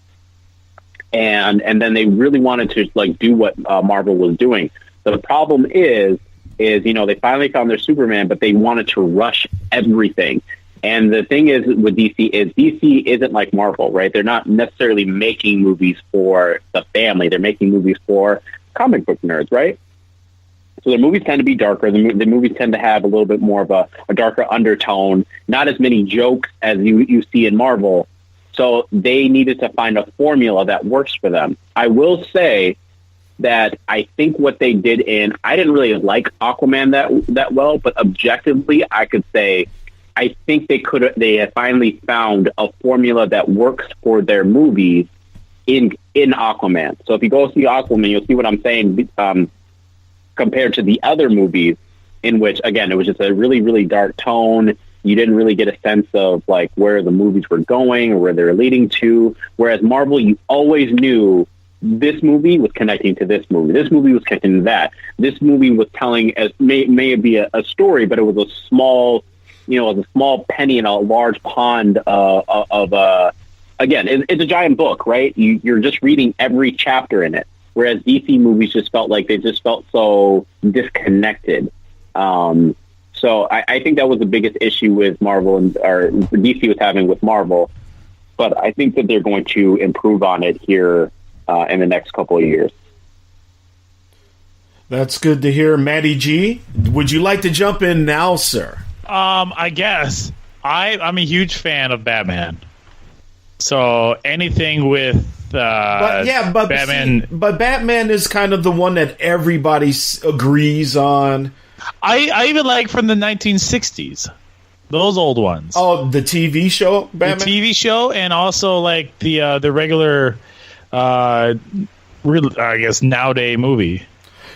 and then they really wanted to do what Marvel was doing. The problem is they finally found their Superman, but they wanted to rush everything. And the thing is with DC isn't like Marvel, right? They're not necessarily making movies for the family. They're making movies for comic book nerds, right? So the movies tend to be darker. The movies tend to have a little bit more of a darker undertone, not as many jokes as you see in Marvel. So they needed to find a formula that works for them. I will say that I think what they did I didn't really like Aquaman that well, but objectively I could say I think they have finally found a formula that works for their movies in Aquaman. So if you go see Aquaman, you'll see what I'm saying compared to the other movies in which, again, it was just a really, really dark tone. You didn't really get a sense of like where the movies were going or where they were leading to. Whereas Marvel, you always knew this movie was connecting to this movie. This movie was connecting to that. This movie was telling may be a story, but it was a small, it was a small penny in a large pond again, it's a giant book, right? You're just reading every chapter in it. Whereas DC movies just felt like they just felt so disconnected. So I think that was the biggest issue with Marvel or DC was having with Marvel. But I think that they're going to improve on it here in the next couple of years. That's good to hear. Matty G, would you like to jump in now, sir? I guess. I'm a huge fan of Batman. So anything with Batman. But Batman is kind of the one that everybody agrees on. I even like from the 1960s. Those old ones. Oh, the TV show Batman? The TV show, and also like the regular, I guess, nowadays movie.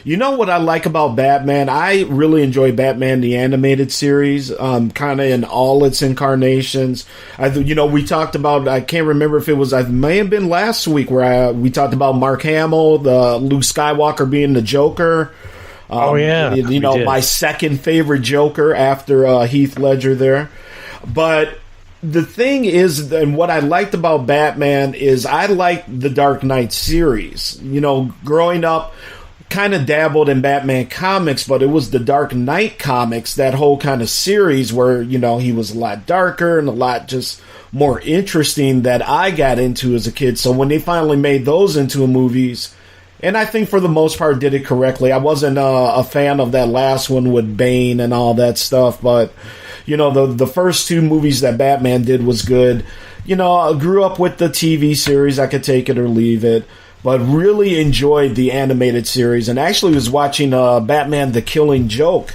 You know what I like about Batman? I really enjoy Batman the Animated Series, kind of in all its incarnations. We talked about, I can't remember if it may have been last week where we talked about Mark Hamill, the Luke Skywalker being the Joker. My second favorite Joker after Heath Ledger there. But the thing is, and what I liked about Batman is I liked the Dark Knight series. Growing up, kind of dabbled in Batman comics, but it was the Dark Knight comics, that whole kind of series where, he was a lot darker and a lot just more interesting that I got into as a kid. So when they finally made those into movies, and I think for the most part did it correctly. I wasn't a fan of that last one with Bane and all that stuff, but, the first two movies that Batman did was good. I grew up with the TV series. I could take it or leave it. but really enjoyed the animated series, and actually was watching Batman the Killing Joke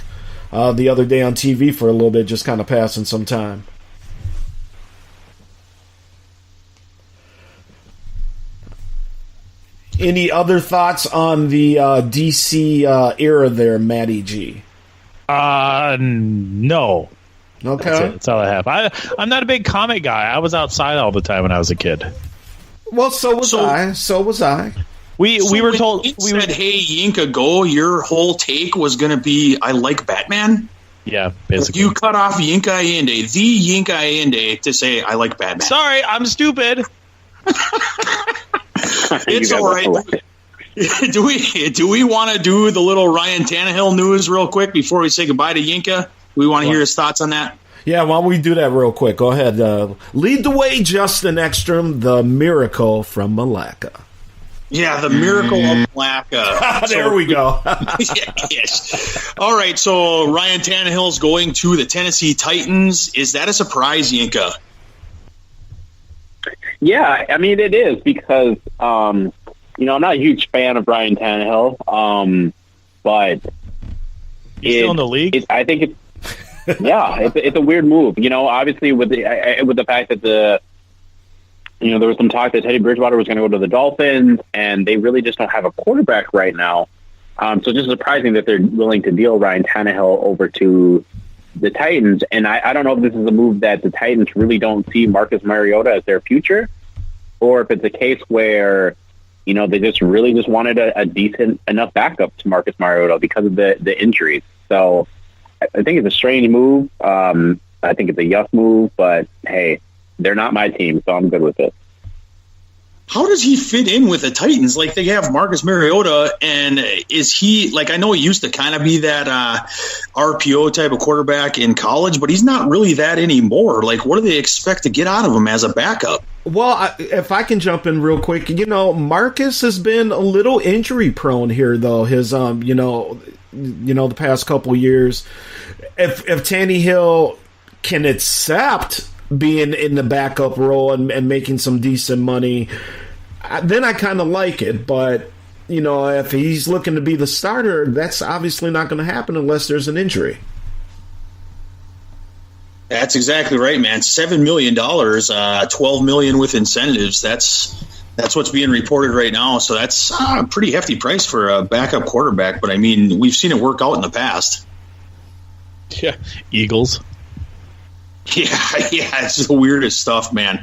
the other day on TV for a little bit, just kind of passing some time. Any other thoughts on the DC era there, Matty G? No. Okay. That's all I have. I'm not a big comic guy. I was outside all the time when I was a kid. Well, so was I. We were told... We said, hey, Yinka, go, your whole take was going to be, I like Batman? Yeah, basically. You cut off Yinka Ayinde, the Yinka Ayinde, to say, I like Batman. Sorry, I'm stupid. It's all right. Do we want to do the little Ryan Tannehill news real quick before we say goodbye to Yinka? We want to hear his thoughts on that. Yeah, why don't we do that real quick? Go ahead. Lead the way, Justin Ekstrom, the miracle from Malacca. Yeah, the miracle of Malacca. There we go. Yes. All right, so Ryan Tannehill's going to the Tennessee Titans. Is that a surprise, Yinka? Yeah, I mean, it is because, I'm not a huge fan of Ryan Tannehill, but he's still in the league? I think it's a weird move. Obviously with the fact that there was some talk that Teddy Bridgewater was going to go to the Dolphins, and they really just don't have a quarterback right now. So it's just surprising that they're willing to deal Ryan Tannehill over to the Titans. And I don't know if this is a move that the Titans really don't see Marcus Mariota as their future, or if it's a case where, they just wanted a decent enough backup to Marcus Mariota because of the injuries. So I think it's a strange move. I think it's a yuck move, but hey, they're not my team, so I'm good with it. How does he fit in with the Titans? Like, they have Marcus Mariota, and is he, like, I know he used to kind of be that RPO type of quarterback in college, but he's not really that anymore. Like, what do they expect to get out of him as a backup? Well, if I can jump in real quick, Marcus has been a little injury prone here, though. His, the past couple years. If Tannehill can accept being in the backup role and making some decent money, then I kind of like it. But, if he's looking to be the starter, that's obviously not going to happen unless there's an injury. That's exactly right, man. $7 million, $12 million with incentives. That's what's being reported right now. So that's a pretty hefty price for a backup quarterback. But, I mean, we've seen it work out in the past. Yeah, Eagles. Yeah, it's the weirdest stuff, man.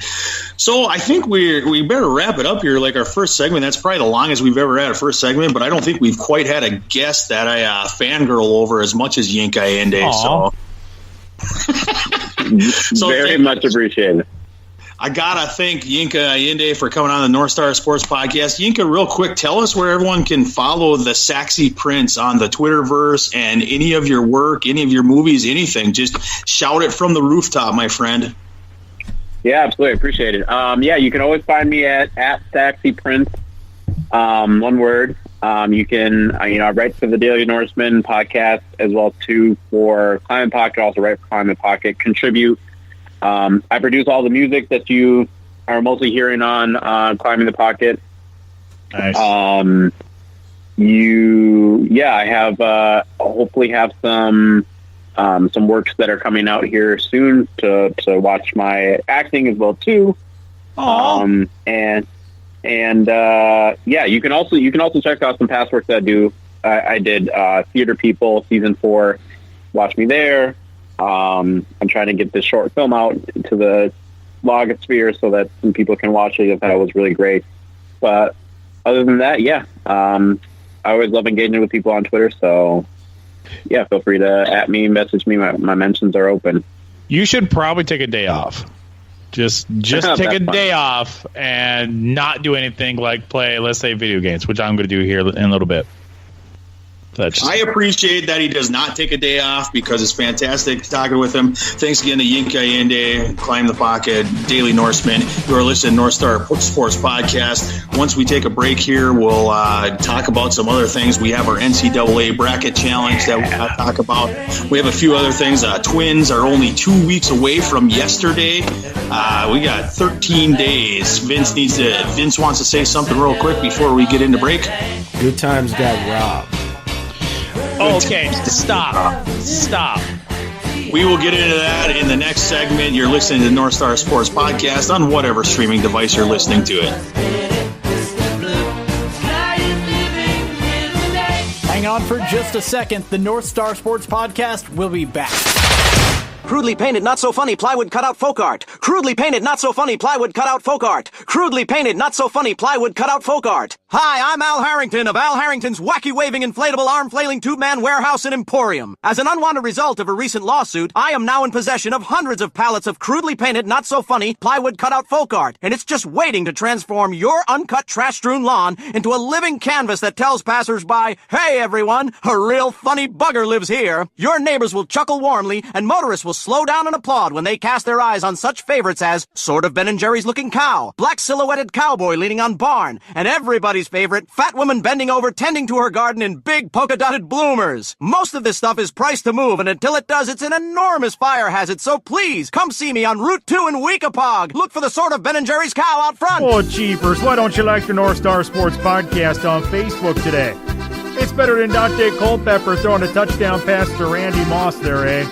So I think we better wrap it up here. Like, our first segment, that's probably the longest we've ever had a first segment, but I don't think we've quite had a guest that I fangirl over as much as Yinka Ayinde. So very much appreciated. I gotta thank Yinka Ayinde for coming on the North Star Sports Podcast. Yinka, real quick, tell us where everyone can follow the Saxy Prince on the Twitterverse and any of your work, any of your movies, anything. Just shout it from the rooftop, my friend. Yeah, absolutely. Appreciate it. You can always find me at Saxy Prince, one word. You can, I write for the Daily Norseman podcast as well, too, for Climate Pocket, also write for Climate Pocket, contribute. I produce all the music that you are mostly hearing on Climbing the Pocket. Nice. I have hopefully have some works that are coming out here soon to watch my acting as well too. You can also check out some past work that I do. I did Theater People season 4. Watch me there. I'm trying to get this short film out to the blogosphere so that some people can watch it. I thought it was really great. But other than that, I always love engaging with people on Twitter. So, feel free to at me, message me. My mentions are open. You should probably take a day off. Just take a day off and not do anything like play, let's say, video games, which I'm going to do here in a little bit. I appreciate that he does not take a day off because it's fantastic talking with him. Thanks again to Yinka Ayinde, Climb the Pocket, Daily Norseman. You are listening to North Star Sports Podcast. Once we take a break here, we'll talk about some other things. We have our NCAA bracket challenge that we'll talk about. We have a few other things. Twins are only 2 weeks away from yesterday. We got 13 days. Vince wants to say something real quick before we get into break. Good times got robbed. Okay, stop. We will get into that in the next segment. You're listening to the North Star Sports Podcast on whatever streaming device you're listening to it. Hang on for just a second. The North Star Sports Podcast will be back. Crudely painted, not so funny plywood cutout folk art. Crudely painted, not so funny plywood cutout folk art. Crudely painted, not so funny plywood cutout folk art. Hi, I'm Al Harrington of Al Harrington's wacky waving inflatable arm flailing tube man warehouse and emporium. As an unwanted result of a recent lawsuit, I am now in possession of hundreds of pallets of crudely painted, not so funny plywood cutout folk art, and it's just waiting to transform your uncut trash-strewn lawn into a living canvas that tells passersby, "Hey everyone, a real funny bugger lives here." Your neighbors will chuckle warmly, and motorists will slow down and applaud when they cast their eyes on such favorites as sort of Ben & Jerry's looking cow, black silhouetted cowboy leaning on barn, and everybody's favorite, fat woman bending over tending to her garden in big polka-dotted bloomers. Most of this stuff is priced to move, and until it does, it's an enormous fire hazard, so please, come see me on Route 2 in Weekapaug. Look for the sort of Ben & Jerry's cow out front. Oh, jeepers, why don't you like the North Star Sports Podcast on Facebook today? It's better than Dante Culpepper throwing a touchdown pass to Randy Moss there, eh?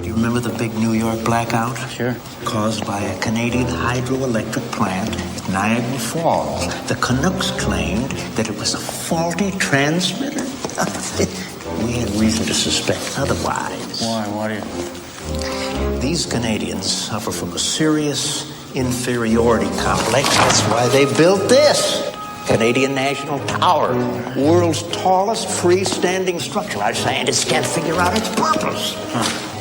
You remember the big New York blackout? Sure. Caused by a Canadian hydroelectric plant at Niagara Falls. The Canucks claimed that it was a faulty transmitter. We had reason to suspect otherwise. Why? Why do you? These Canadians suffer from a serious inferiority complex. That's why they built this. Canadian National Tower, world's tallest freestanding structure. Our scientists can't figure out its purpose.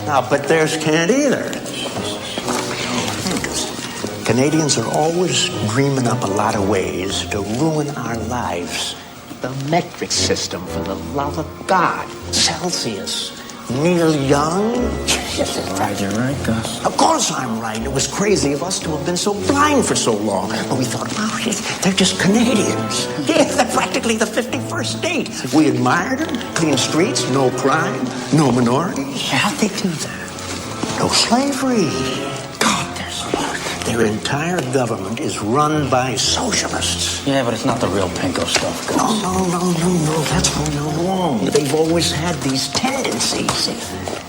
Now, but theirs can't either. Canadians are always dreaming up a lot of ways to ruin our lives. The metric system, for the love of God. Celsius. Neil Young. You're right, Gus. Of course I'm right. It was crazy of us to have been so blind for so long. But we thought, oh, they're just Canadians. Yeah, they're practically the 51st state. We admired them. Clean streets, no crime, no minorities. How'd they do that? No slavery. God, they're smart. Their entire government is run by socialists. Yeah, but it's not the real pinko stuff, Gus. No. That's where you're wrong. They've always had these tendencies.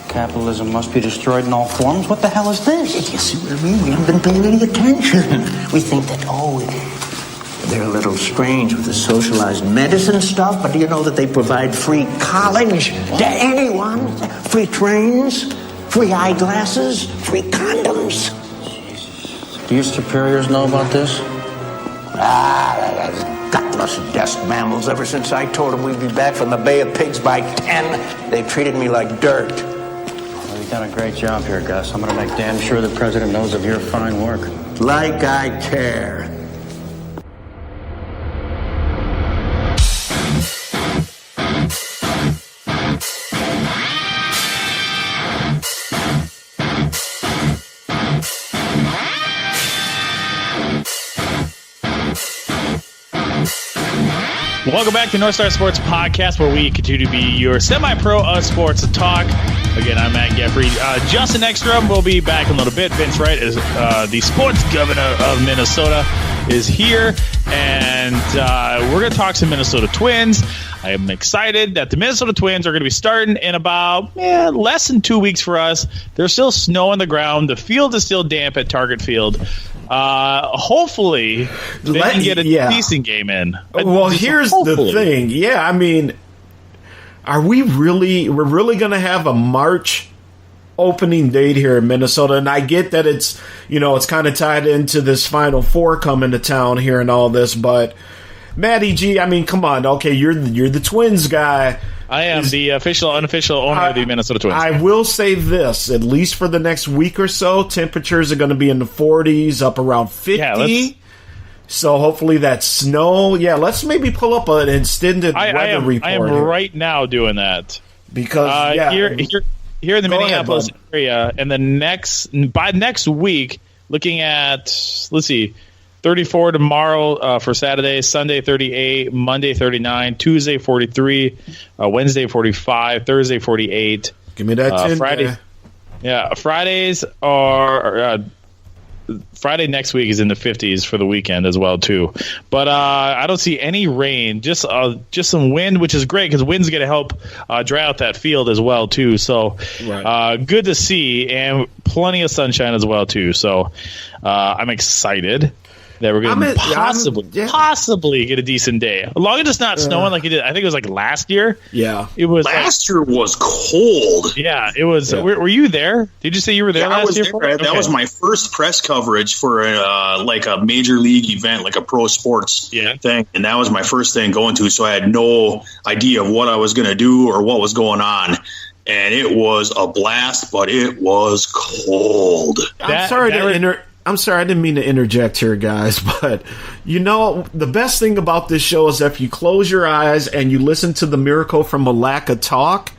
Capitalism must be destroyed in all forms. What the hell is this? You see what I mean? We haven't been paying any attention. We think that, they're a little strange with the socialized medicine stuff, but do you know that they provide free college to anyone? Free trains, free eyeglasses, free condoms. Jesus. Do your superiors know about this? Gutless dust mammals. Ever since I told them we'd be back from the Bay of Pigs by 10, they've treated me like dirt. Well, you've done a great job here, Gus. I'm going to make damn sure the president knows of your fine work. Like I care. Welcome back to North Star Sports Podcast, where we continue to be your semi-pro sports talk. Again, I'm Matt Geffrey. Justin Ekstrom will be back in a little bit. Vince Wright is the sports governor of Minnesota is here, and we're going to talk some Minnesota Twins. I am excited that the Minnesota Twins are going to be starting in about less than 2 weeks for us. There's still snow on the ground. The field is still damp at Target Field. Hopefully they can get a decent game in. Well, here's the thing. Yeah, I mean, we're really going to have a March opening date here in Minnesota, and I get that it's kind of tied into this Final Four coming to town here and all this, but Matty G, I mean, come on. Okay, you're the Twins guy. I am the unofficial owner of the Minnesota Twins. I will say this, at least for the next week or so, temperatures are going to be in the 40s, up around 50. So hopefully that snow. Yeah, let's maybe pull up an extended weather report. I am right now doing that because here in the Minneapolis area, and by next week, looking at 34 tomorrow for Saturday, Sunday 38, Monday 39, Tuesday 43, Wednesday 45, Thursday 48. Give me that Friday. Yeah, Fridays are. Friday next week is in the 50s for the weekend as well too, but I don't see any rain. Just some wind, which is great because wind's going to help dry out that field as well too. So good to see, and plenty of sunshine as well too. So I'm excited that we're going to possibly get a decent day. As long as it's not snowing like it did. I think it was like last year. Yeah. It was last year was cold. Yeah, it was. Yeah. Were you there? Did you say you were there last year? There. That was my first press coverage for like a major league event, like a pro sports thing. And that was my first thing going to. So I had no idea of what I was going to do or what was going on. And it was a blast, but it was cold. I'm sorry, I didn't mean to interject here, guys, but the best thing about this show is if you close your eyes and you listen to the Miracle from Malacca talk,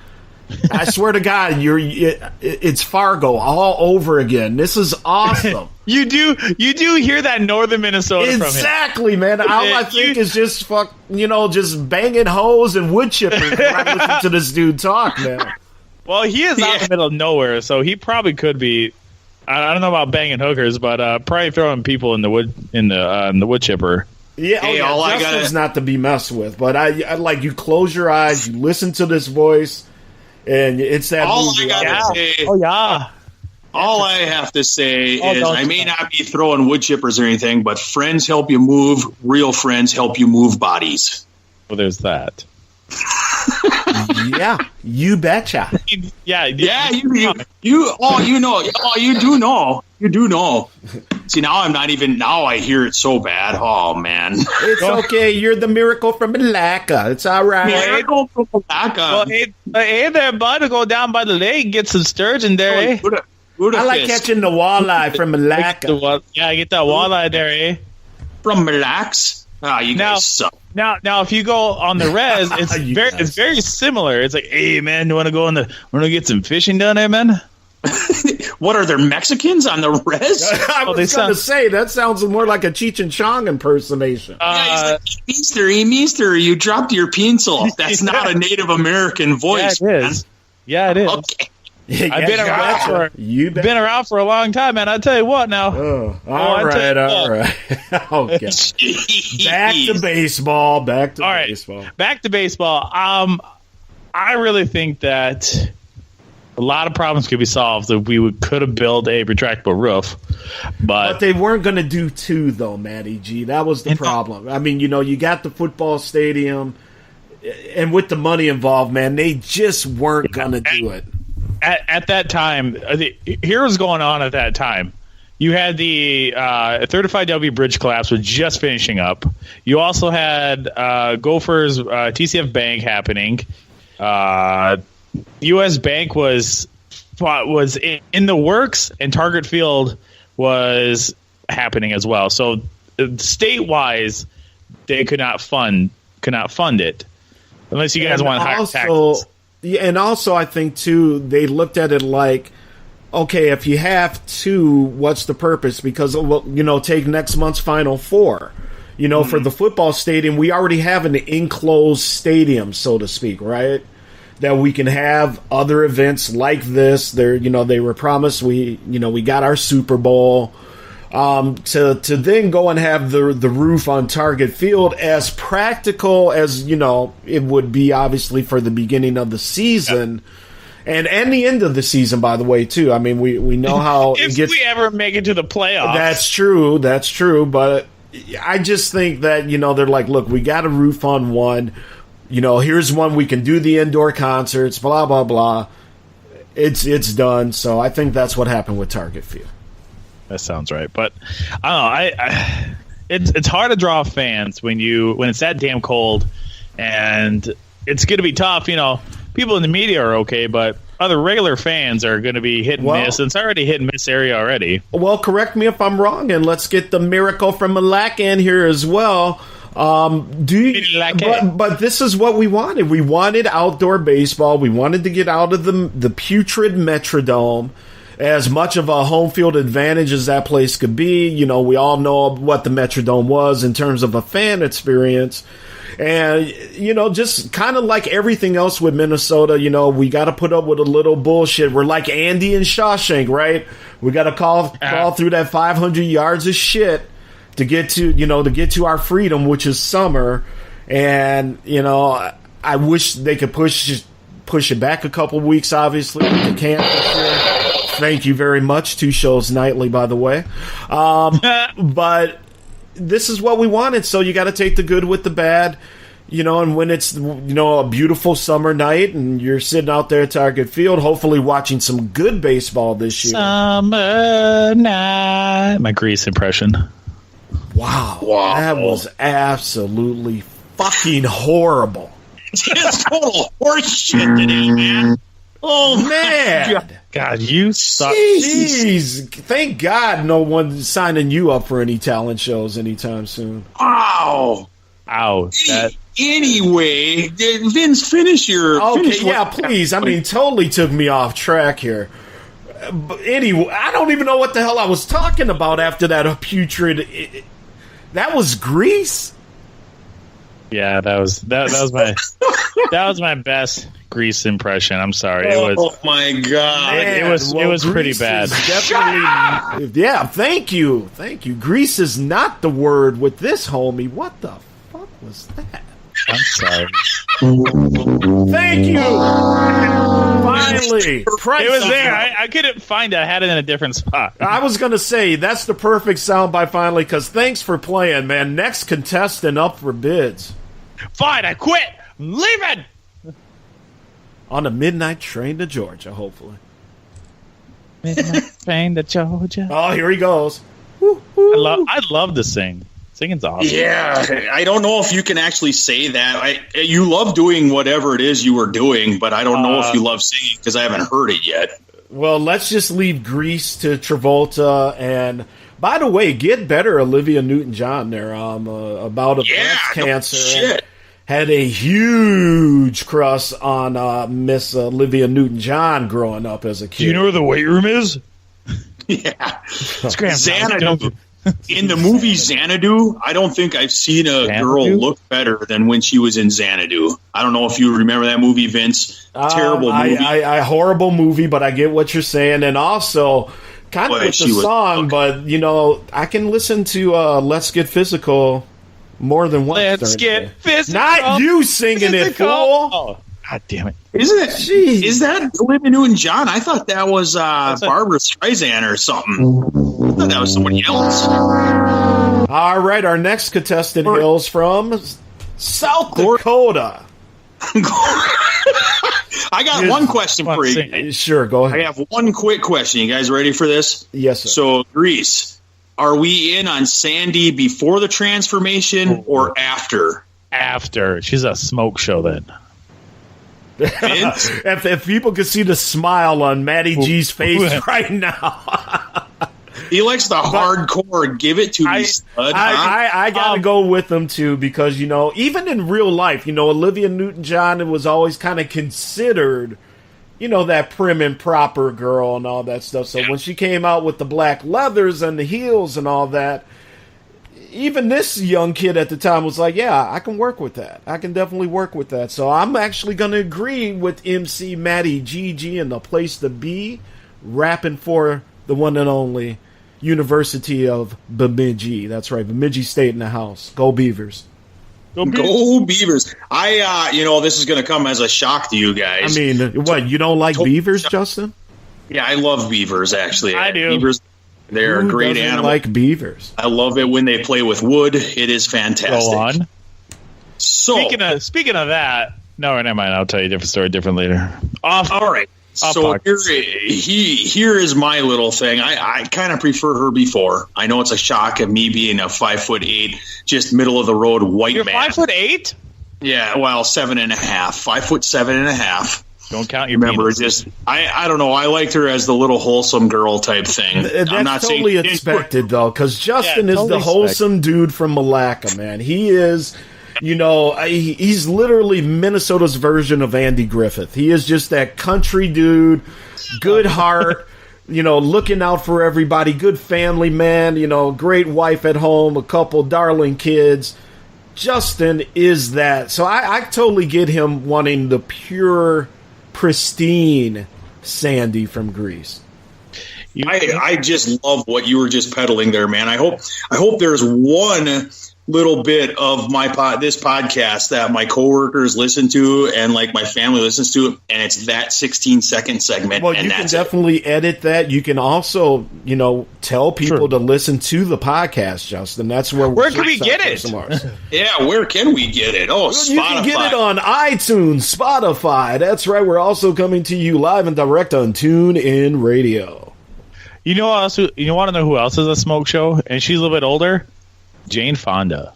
I swear to God, it's Fargo all over again. This is awesome. You do hear that northern Minnesota from him. Exactly, man. All I think is just just banging hoes and wood chippers when I listen to this dude talk, man. Well, he is out in the middle of nowhere, so he probably could be. I don't know about banging hookers, but probably throwing people in the wood chipper. Yeah, Justin's not to be messed with. But I like you close your eyes, you listen to this voice, and it's that movie. All I have to say is I may not be throwing wood chippers or anything, but friends help you move. Real friends help you move bodies. Well, there's that. Yeah, you betcha. You do know. See, now I hear it so bad. Oh man, it's okay. You're the Miracle from Malacca. It's all right. Miracle from Malacca. Well, hey there, bud. Go down by the lake and get some sturgeon there. I like catching the walleye from Malacca. I get that walleye there, From Malax. You guys suck. Now, if you go on the res, it's very similar. It's like, hey man, you want to get some fishing done there, man? What are there Mexicans on the res? I was going to say that sounds more like a Cheech and Chong impersonation. He's like, Mister, you dropped your pencil. That's not a Native American voice. Yeah, it is. Yeah, it is. Okay. I've been around for a long time, man. I'll tell you what now. All right. Okay. Back to baseball. Back to baseball. I really think that a lot of problems could be solved if we could have built a retractable roof. But they weren't going to do two, though, Matty G. That was the problem. I mean, you got the football stadium, and with the money involved, man, they just weren't going to do it. At that time, here was going on at that time. You had the 35W bridge collapse was just finishing up. You also had Gophers TCF Bank happening. U.S. Bank was in the works, and Target Field was happening as well. So state-wise, they could not fund it unless you guys want higher taxes. Yeah, and also I think, too, they looked at it like, okay, if you have two, what's the purpose? Because, take next month's Final Four. For the football stadium, we already have an enclosed stadium, so to speak, right? That we can have other events like this. They were promised. We got our Super Bowl. To then go and have the roof on Target Field, as practical as it would be, obviously, for the beginning of the season, and the end of the season, by the way, too. I mean, we know how if we ever make it to the playoffs. That's true. But I just think that they're like, look, we got a roof on one. Here's one we can do the indoor concerts. Blah blah blah. It's done. So I think that's what happened with Target Field. That sounds right, but I don't know. It's hard to draw fans when it's that damn cold, and it's going to be tough. People in the media are okay, but other regular fans are going to be hit and miss. And it's already hit and miss area already. Well, correct me if I'm wrong, and let's get the miracle from Malak in here as well. But this is what we wanted. We wanted outdoor baseball. We wanted to get out of the putrid Metrodome. As much of a home field advantage as that place could be, you know, we all know what the Metrodome was in terms of a fan experience. And, you know, just kind of like everything else with Minnesota, you know, we got to put up with a little bullshit. We're like Andy and Shawshank, right? We got to call through that 500 yards of shit to get to our freedom, which is summer. And, you know, I wish they could push it back a couple weeks, obviously, with the camp this year. Thank you very much. 2 shows nightly, by the way. But this is what we wanted, so you got to take the good with the bad. You know, and when it's, you know, a beautiful summer night and you're sitting out there at Target Field, hopefully watching some good baseball this year. Summer night. My Grease impression. Wow. That was absolutely fucking horrible. It's total horseshit today, man. Oh, man. God, you suck. Jeez. Thank God no one's signing you up for any talent shows anytime soon. Wow. Ow. Anyway, Vince, finish your... Okay, please. I mean, totally took me off track here. But anyway, I don't even know what the hell I was talking about after that putrid... That was Grease? Yeah, that was my best Grease impression. I'm sorry. Oh my God. It was pretty bad. Definitely. Yeah, thank you. Grease is not the word with this homie. What the fuck was that? I'm sorry. Thank you. Finally. It was there. I couldn't find it. I had it in a different spot. I was going to say, that's the perfect soundbite finally, because thanks for playing, man. Next contestant up for bids. Fine, I quit. I'm leaving. On the midnight train to Georgia, hopefully. Midnight train to Georgia. Oh, here he goes. I love to sing. Singing's awesome. Yeah, I don't know if you can actually say that. You love doing whatever it is you were doing, but I don't know if you love singing because I haven't heard it yet. Well, let's just leave Grease to Travolta. And by the way, get better, Olivia Newton-John there about a breast cancer. Shit. Had a huge crush on Miss Olivia Newton-John growing up as a kid. Do you know where the weight room is? Yeah. Xanadu. In the movie Xanadu, I don't think I've seen a girl look better than when she was in Xanadu. I don't know if you remember that movie, Vince. Terrible movie. Horrible movie, but I get what you're saying. And also, kind of with the song, but, you know, I can listen to Let's Get Physical more than once. Let's get physical. Not you singing it, fool. Oh, God damn it. Isn't it? Jeez. Is that Olivia Newton-John? I thought that was Barbara Streisand or something. I thought that was somebody else. All right, our next contestant hails from South Dakota. I got one question for you. Sure, go ahead. I have one quick question. You guys ready for this? Yes, sir. So, Grease, are we in on Sandy before the transformation or after? After. She's a smoke show then. if people could see the smile on Matty G's face right now. He likes the hardcore give it to me, stud. I got to go with them, too, because, you know, even in real life, you know, Olivia Newton-John was always kind of considered, you know, that prim and proper girl and all that stuff. So when she came out with the black leathers and the heels and all that, even this young kid at the time was like, yeah, I can work with that. I can definitely work with that. So I'm actually going to agree with MC Matty GG and the place to be, rapping for the one and only University of Bemidji. That's right, Bemidji State in the house. Go Beavers. Go Beavers. You know, this is going to come as a shock to you guys. I mean, what, you don't like beavers, Justin? Yeah, I love beavers, actually. I do. Beavers, they're a great doesn't animal. like beavers. I love it when they play with wood. It is fantastic. Go on. So, speaking of that, no, never mind. I'll tell you a different story different later. All right. So here is my little thing. I kind of prefer her before. I know it's a shock of me being a 5'8", just middle of the road white man. You're 5'8"? Yeah, well, 7.5, 5'7.5". Don't count your Remember, penis. just I don't know. I liked her as the little wholesome girl type thing. That's I'm not totally saying expected, though, because Justin is totally the wholesome dude from Malacca, man. He is, he's literally Minnesota's version of Andy Griffith. He is just that country dude, good heart, looking out for everybody, good family man, great wife at home, a couple darling kids. Justin is that. So I totally get him wanting the pure, pristine Sandy from Greece. I just love what you were just peddling there, man. I hope there's one little bit of this podcast that my coworkers listen to and like my family listens to, and it's that 16-second segment. Well, you can definitely edit that. You can also, tell people to listen to the podcast, Justin. That's where can we get it? Yeah, where can we get it? Oh, Spotify. You can get it on iTunes, Spotify. That's right. We're also coming to you live and direct on TuneIn Radio. You want to know who else is a smoke show? And she's a little bit older? Jane Fonda.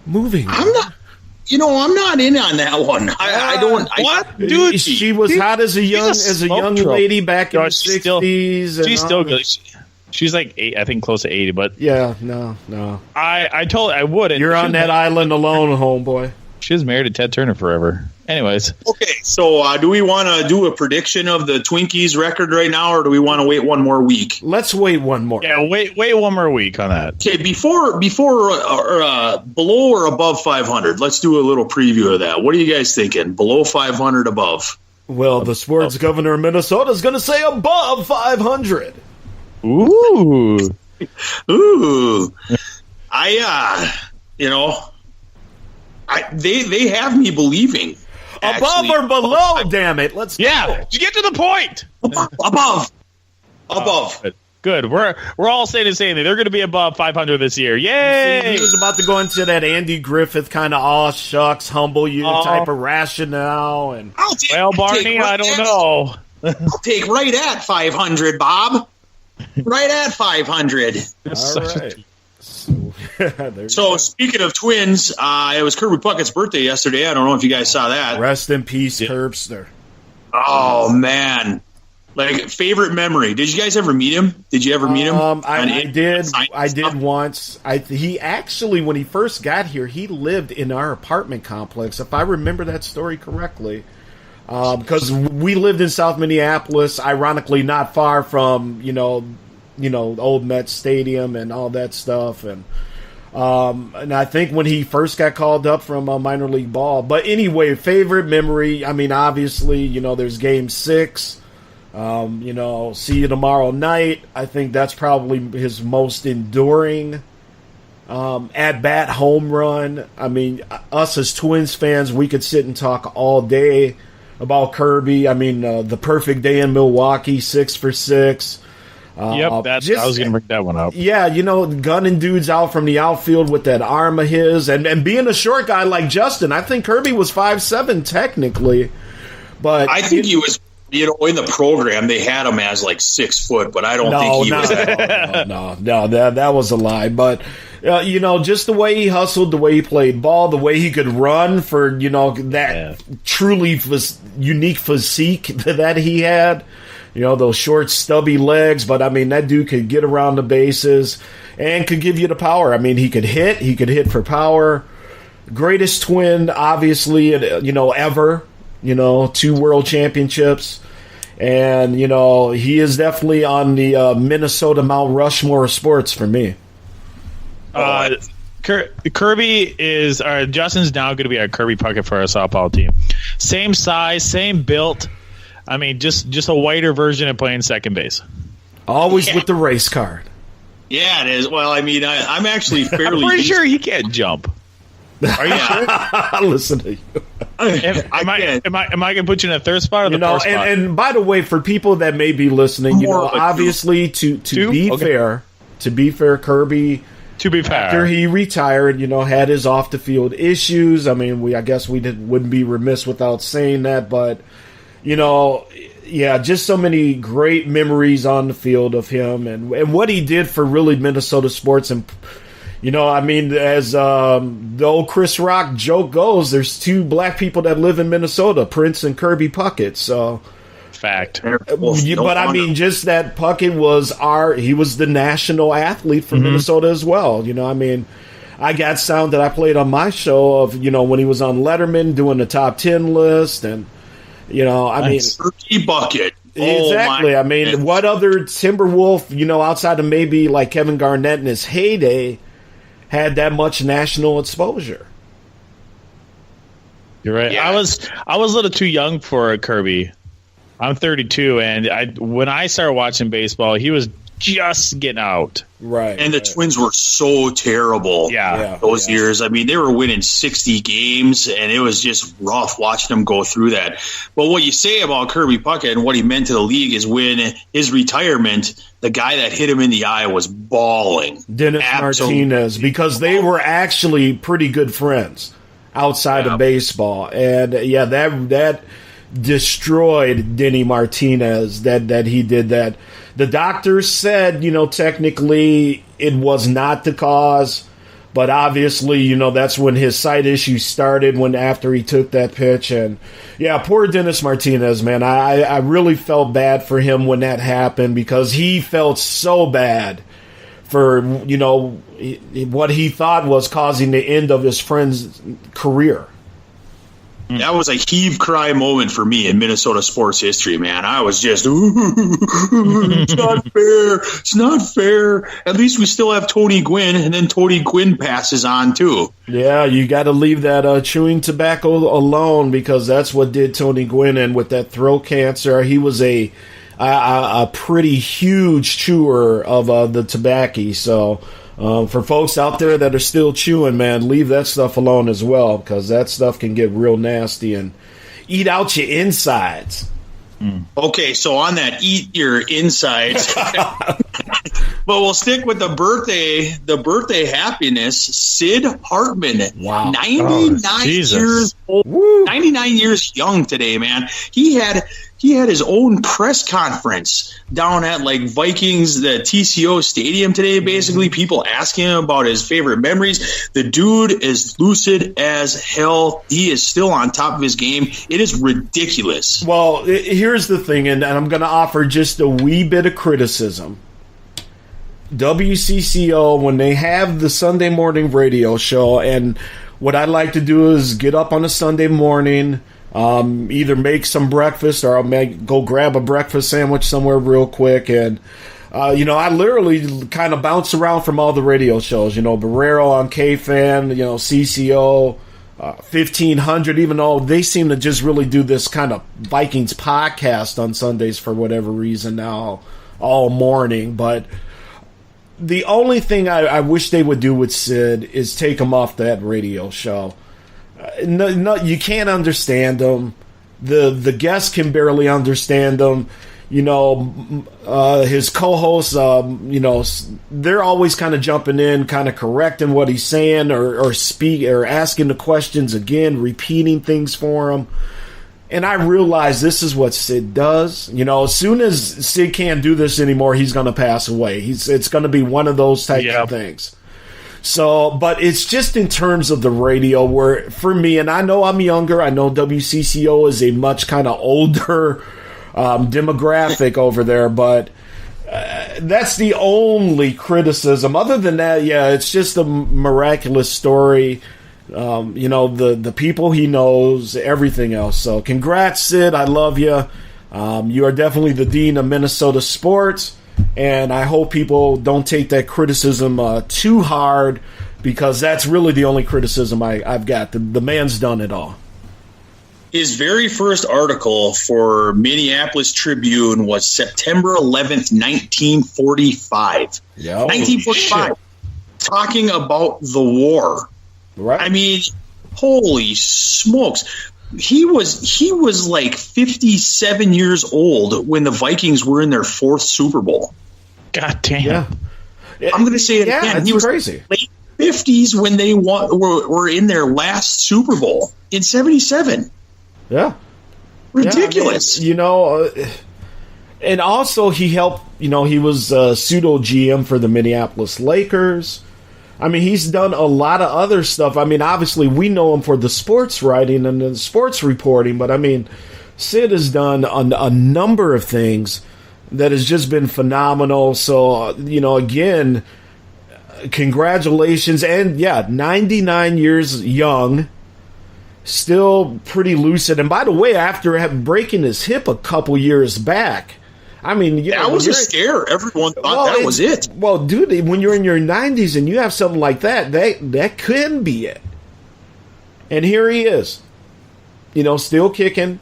Moving. I'm not in on that one. I don't. What, dude? She was hot as a young lady back in the 60s. She's still good. She's like close to 80. But yeah, no. I told her I wouldn't. You're on that island alone, homeboy. She was married to Ted Turner forever. Anyways. Okay, so do we want to do a prediction of the Twinkies record right now, or do we want to wait one more week? Let's wait one more. Yeah, wait one more week on that. Okay, before below or above 500, let's do a little preview of that. What are you guys thinking? Below 500, above? Well, the sports governor of Minnesota is going to say above 500. Ooh. They have me believing. Above or below, damn it. Let's go. You get to the point. Above. Good. We're all saying the same thing. They're going to be above 500 this year. Yay! He was about to go into that Andy Griffith kind of aw shucks, humble you type of rationale. And Barney, I don't know. I'll take right at 500, Bob. Right at 500. All right. So speaking of twins, it was Kirby Puckett's birthday yesterday. I don't know if you guys saw that. Rest in peace, Curbster. Oh man, like favorite memory. Did you guys ever meet him? Did you ever meet him? I did once. He actually, when he first got here, he lived in our apartment complex, if I remember that story correctly. Because we lived in South Minneapolis, ironically not far from old Met Stadium and all that stuff, and I think when he first got called up from minor league ball. But anyway, favorite memory. I mean, obviously, there's Game 6. See you tomorrow night. I think that's probably his most enduring at bat home run. I mean, us as Twins fans, we could sit and talk all day about Kirby. I mean, the perfect day in Milwaukee, 6 for 6. I was going to bring that one up. Yeah, gunning dudes out from the outfield with that arm of his. And being a short guy like Justin, I think Kirby was 5'7" technically. But I think he was, in the program, they had him as like 6 foot, but I don't think he was. No, that was a lie. But, just the way he hustled, the way he played ball, the way he could run for, that truly unique physique that he had. Those short, stubby legs, but I mean, that dude could get around the bases and could give you the power. I mean, he could hit for power. Greatest Twin, obviously, ever, 2 world championships. And, he is definitely on the Minnesota Mount Rushmore of sports for me. Kirby is, Justin's now going to be our Kirby Puckett for our softball team. Same size, same built. I mean, just a whiter version of playing second base. Always with the race card. Yeah, it is. Well, I mean, I'm actually fairly... I'm pretty sure he can't jump. Are you sure? Listen to you. Am I going to put you in a third spot or the fourth spot? And by the way, for people that may be listening, obviously, to be fair, Kirby... To be fair, after he retired, had his off the field issues. I mean, I guess we wouldn't be remiss without saying that, but... just so many great memories on the field of him and what he did for really Minnesota sports. And, You know, I mean, as the old Chris Rock joke goes, there's 2 black people that live in Minnesota, Prince and Kirby Puckett. So, fact. But I mean, just that Puckett was he was the national athlete for Minnesota as well. You know, I mean, I got sound that I played on my show of, you know, when he was on Letterman doing the top 10 list, and you know, I mean, Turkey Bucket. Exactly. I mean, what other Timberwolf, you know, outside of maybe like Kevin Garnett in his heyday, had that much national exposure? You're right. Yeah. I was a little too young for Kirby. I'm 32, and when I started watching baseball, he was just getting out. Right. And the Twins were so terrible those years. I mean, they were winning 60 games, and it was just rough watching them go through that. But what you say about Kirby Puckett and what he meant to the league is when his retirement, the guy that hit him in the eye was bawling. Dennis Martinez, because they were actually pretty good friends outside of baseball. And, that destroyed Denny Martinez that he did that. The doctors said, you know, technically it was not the cause, but obviously, you know, that's when his sight issues started after he took that pitch. And poor Dennis Martinez, man. I really felt bad for him when that happened, because he felt so bad for, you know, what he thought was causing the end of his friend's career. That was a heave-cry moment for me in Minnesota sports history, man. I was just, it's not fair. It's not fair. At least we still have Tony Gwynn, and then Tony Gwynn passes on, too. Yeah, you got to leave that chewing tobacco alone, because that's what did Tony Gwynn. And with that throat cancer, he was a pretty huge chewer of the tobacco. So for folks out there that are still chewing, man, leave that stuff alone as well, because that stuff can get real nasty and eat out your insides. Okay, so on that, eat your insides. But we'll stick with the birthday happiness. Sid Hartman, 99 years old, 99 years young today, man. He had his own press conference down at like Vikings, the TCO Stadium today. Basically, people asking him about his favorite memories. The dude is lucid as hell. He is still on top of his game. It is ridiculous. Well, here's the thing, and I'm going to offer just a wee bit of criticism. WCCO, when they have the Sunday morning radio show, and what I like to do is get up on a Sunday morning, either make some breakfast, or I'll go grab a breakfast sandwich somewhere real quick. And, you know, I literally kind of bounce around from all the radio shows, you know, Barrero on KFan, you know, CCO, 1500, even though they seem to just really do this kind of Vikings podcast on Sundays for whatever reason now, all morning. But the only thing I wish they would do with Sid is take him off that radio show. No, you can't understand him. The guests can barely understand him. You know, his co-hosts, you know, they're always kind of jumping in, kind of correcting what he's saying, or asking the questions again, repeating things for him. And I realize this is what Sid does. You know, as soon as Sid can't do this anymore, he's going to pass away. It's going to be one of those type of things. So, but it's just in terms of the radio where, for me, and I know I'm younger, I know WCCO is a much kind of older demographic over there, but that's the only criticism. Other than that, it's just a miraculous story. You know, the people he knows, everything else. So congrats, Sid. I love you. You are definitely the dean of Minnesota sports, and I hope people don't take that criticism too hard, because that's really the only criticism I've got. The man's done it all. His very first article for Minneapolis Tribune was September 11th, 1945. 1945. Talking about the war. Right. I mean, holy smokes. He was like 57 years old when the Vikings were in their 4th Super Bowl. God damn. Yeah. I'm going to say it again. He was crazy. Late 50s when they were in their last Super Bowl in 77. Yeah. Ridiculous. Yeah, I mean, you know, and also he helped, you know, he was pseudo GM for the Minneapolis Lakers. I mean, he's done a lot of other stuff. I mean, obviously, we know him for the sports writing and the sports reporting, but I mean, Sid has done a number of things that has just been phenomenal. So, again, congratulations. And, 99 years young, still pretty lucid. And by the way, after breaking his hip a couple years back, I mean, that was a scare. Everyone thought that was it. Well, dude, when you're in your 90s and you have something like that can be it. And here he is, still kicking.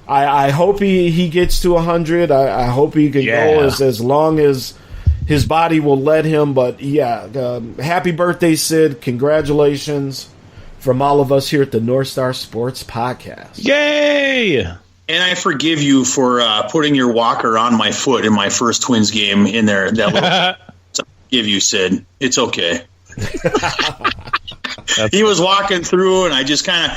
I hope he gets to 100. I hope he can go as long as his body will let him. But happy birthday, Sid! Congratulations from all of us here at the North Star Sports Podcast. Yay! And I forgive you for putting your walker on my foot in my first Twins game in there. I forgive you, Sid. It's okay. He was walking through, and I just kind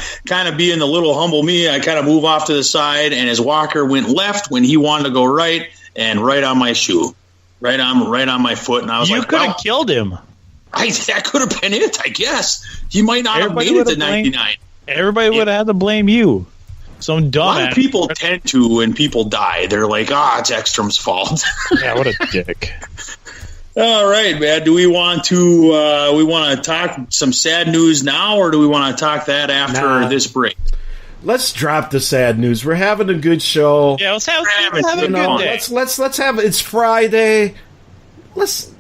of being the little humble me, I kind of move off to the side, and his walker went left when he wanted to go right, and right on my shoe, right on my foot. And I was you could have killed him. That could have been it, I guess. He might not have made it to 99. Everybody would have had to blame you. Some dumb. A lot of people tend to when people die. They're like, it's Ekstrom's fault. Yeah, what a dick. All right, man. Do we want to talk some sad news now, or do we want to talk that after this break? Let's drop the sad news. We're having a good show. Yeah, let's have a good day. Let's have it's Friday. Let's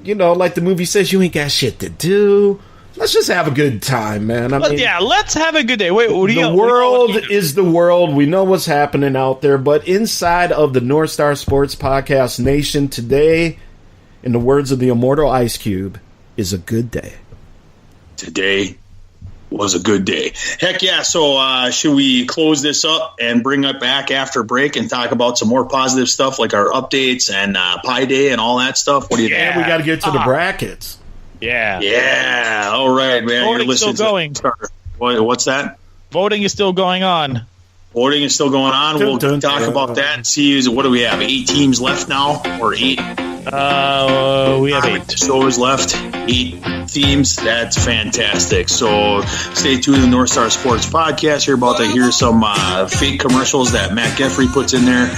like the movie says, you ain't got shit to do. Let's just have a good time, man. Let's have a good day. Wait, the world is the world. We know what's happening out there, but inside of the North Star Sports Podcast Nation today, in the words of the immortal Ice Cube, is a good day. Today was a good day. Heck yeah. So should we close this up and bring it back after break and talk about some more positive stuff like our updates and Pi Day and all that stuff? What do you think? And we got to get to the brackets. Yeah. Yeah. All right, man. Voting You're listening still going. What's that? Voting is still going on. Voting is still going on. We'll talk about that and see what do we have? 8 teams left now, or 8? We have 8 shows left. 8 teams. That's fantastic. So stay tuned to the North Star Sports Podcast. You're about to hear some fake commercials that Matt Geffrey puts in there.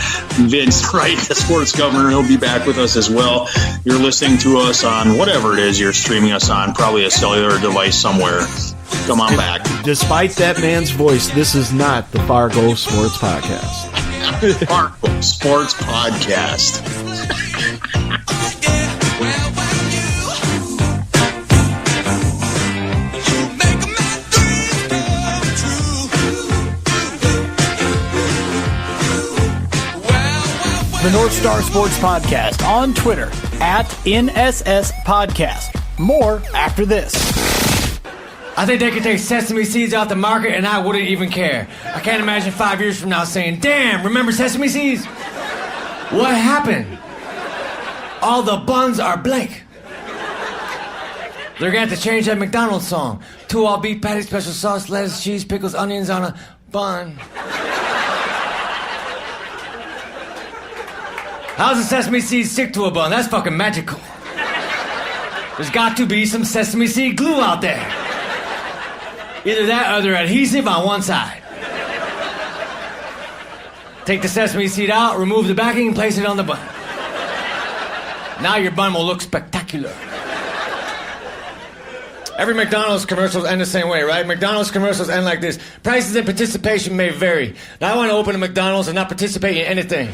Vince Wright, the sports governor, he'll be back with us as well. You're listening to us on whatever it is you're streaming us on, probably a cellular device somewhere. Come on back. Despite that man's voice, this is not the Fargo Sports Podcast. Fargo Sports Podcast. The North Star Sports Podcast on Twitter @NSS Podcast. More after this. I think they could take sesame seeds out the market and I wouldn't even care. I can't imagine 5 years from now saying, damn, remember sesame seeds? What happened? All the buns are blank. They're going to have to change that McDonald's song. 2 all beef patties, special sauce, lettuce, cheese, pickles, onions on a bun. How's a sesame seed stick to a bun? That's fucking magical. There's got to be some sesame seed glue out there. Either that or they're adhesive on one side. Take the sesame seed out, remove the backing, and place it on the bun. Now your bun will look spectacular. Every McDonald's commercials end the same way, right? McDonald's commercials end like this. Prices and participation may vary. Now I want to open a McDonald's and not participate in anything.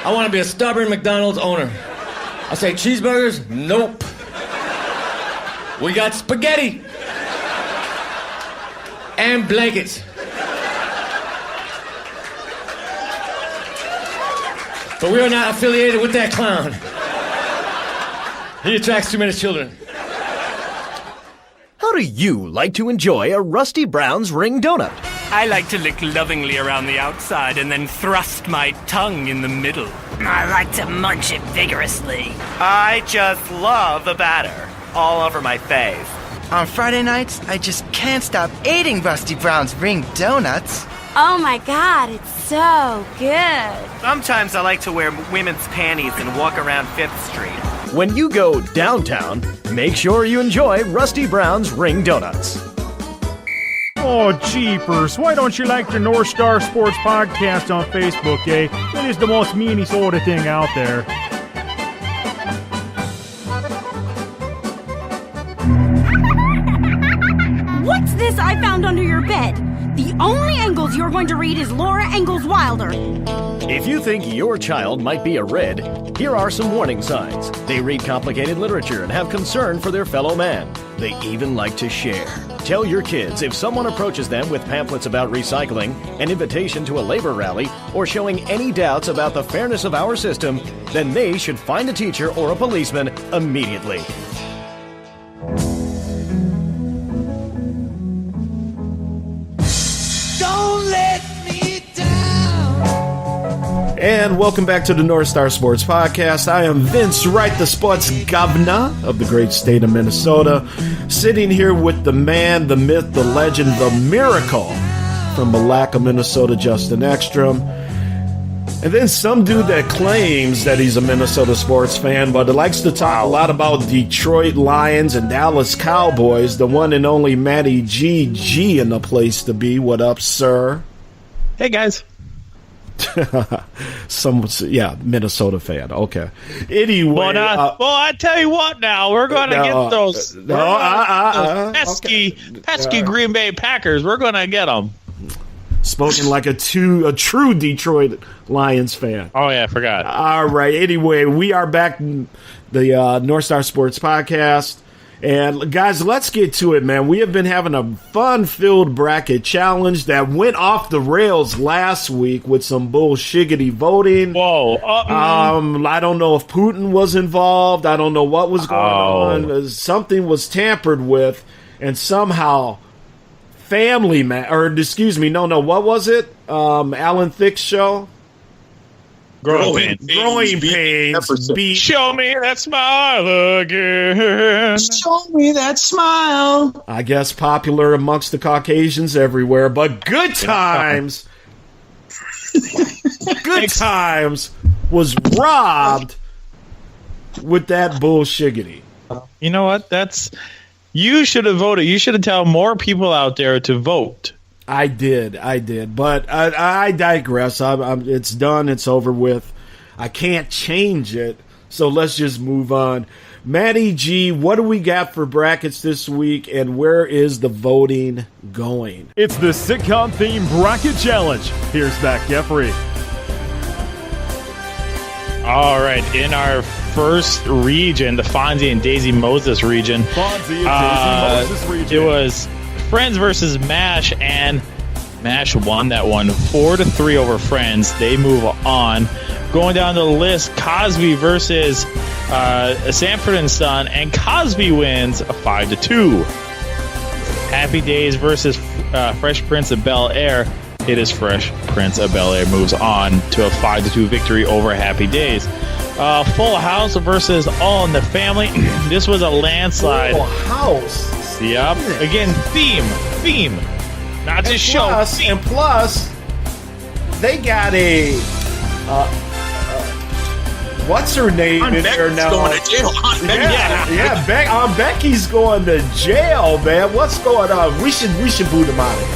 I want to be a stubborn McDonald's owner. I say cheeseburgers? Nope. We got spaghetti. And blankets. But we are not affiliated with that clown. He attracts too many children. How do you like to enjoy a Rusty Brown's ring donut? I like to lick lovingly around the outside and then thrust my tongue in the middle. I like to munch it vigorously. I just love the batter all over my face. On Friday nights, I just can't stop eating Rusty Brown's ring donuts. Oh my God, it's so good. Sometimes I like to wear women's panties and walk around 5th Street. When you go downtown, make sure you enjoy Rusty Brown's Ring Donuts. Oh, jeepers. Why don't you like the North Star Sports Podcast on Facebook, eh? It is the most Minnesota thing out there. What's this I found under your bed? The only Engels you're going to read is Laura Ingalls Wilder. If you think your child might be a red, here are some warning signs. They read complicated literature and have concern for their fellow man. They even like to share. Tell your kids if someone approaches them with pamphlets about recycling, an invitation to a labor rally, or showing any doubts about the fairness of our system, then they should find a teacher or a policeman immediately. And welcome back to the North Star Sports Podcast. I am Vince Wright, the sports governor of the great state of Minnesota, sitting here with the man, the myth, the legend, the miracle from Malacca, Minnesota, Justin Ekstrom. And then some dude that claims that he's a Minnesota sports fan, but likes to talk a lot about Detroit Lions and Dallas Cowboys, the one and only Matty G in the place to be. What up, sir? Hey, guys. Minnesota fan. Okay. Anyway, well, I tell you what. Now we're going to get those pesky Green Bay Packers. We're going to get them. Spoken like a true Detroit Lions fan. Oh yeah, I forgot. All right. Anyway, we are back in the North Star Sports Podcast. And, guys, let's get to it, man. We have been having a fun-filled bracket challenge that went off the rails last week with some bullshiggity voting. Whoa. I don't know if Putin was involved. I don't know what was going on. Something was tampered with, and somehow what was it? Alan Thicke's show? Growing pains beat. Show me that smile again. Show me that smile. I guess popular amongst the Caucasians everywhere, but Good Times, Good Times was robbed with that bullshiggity. You know what? You should have voted. You should have told more people out there to vote. I did, but I digress. It's done. It's over with. I can't change it, so let's just move on. Matty G, what do we got for brackets this week, and where is the voting going? It's the sitcom-themed bracket challenge. Here's Matt Jeffrey. All right, in our first region, the Fonzie and Daisy Moses region, it was Friends versus MASH, and MASH won that one 4-3 over Friends. They move on. Going down the list, Cosby versus Sanford and Son, and Cosby wins 5-2. Happy Days versus Fresh Prince of Bel-Air. It is Fresh Prince of Bel-Air moves on to a 5-2 victory over Happy Days. Full House versus All in the Family. This was a landslide. Full House. Yep. Again, theme. Not just show. Plus, they got a what's her name in there now? Going to jail. Becky's going to jail, man. What's going on? We should boot him out of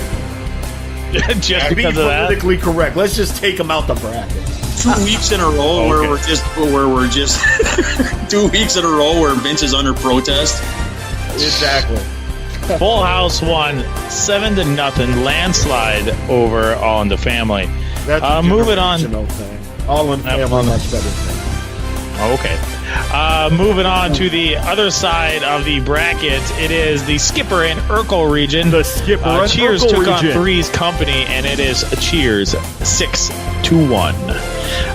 here. Just because of that. Politically correct. Let's just take him out the bracket. 2 weeks in a row where we're just 2 weeks in a row where Vince is under protest. Exactly. Full House won 7-0 landslide over All in the Family. That's moving on. Thing. All in the Family, much better thing. Okay. Moving on to the other side of the bracket, it is the Skipper and Urkel region. The Skipper and Cheers Urkel took region. on Three's Company, and it is Cheers 6-1.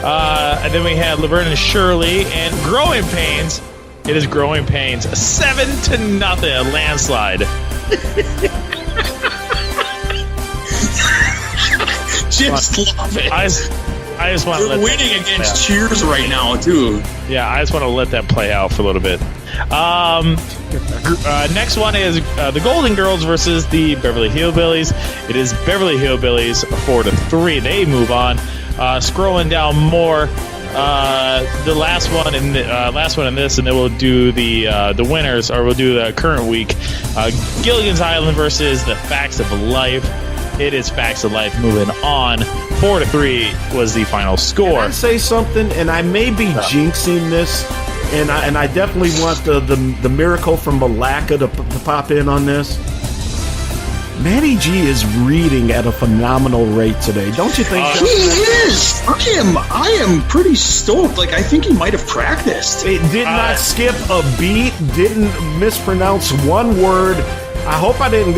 And then we had Laverne and Shirley and Growing Pains. It is Growing Pains 7-0 landslide. Just love it. I just want to They're winning against Cheers right now, too. Yeah, I just want to let that play out for a little bit. Next one is the Golden Girls versus the Beverly Hillbillies. It is Beverly Hillbillies 4-3. They move on. Scrolling down more, the last one in this, and then we'll do the winners, or we'll do the current week. Gilligan's Island versus the Facts of Life. It is Facts of Life moving on. 4-3 was the final score. Can I say something? And I may be jinxing this, and I definitely want the miracle from Malacca to pop in on this. Matty G is reading at a phenomenal rate today, don't you think? He is. I am pretty stoked. Like, I think he might have practiced. It did not skip a beat. Didn't mispronounce one word. I hope I didn't,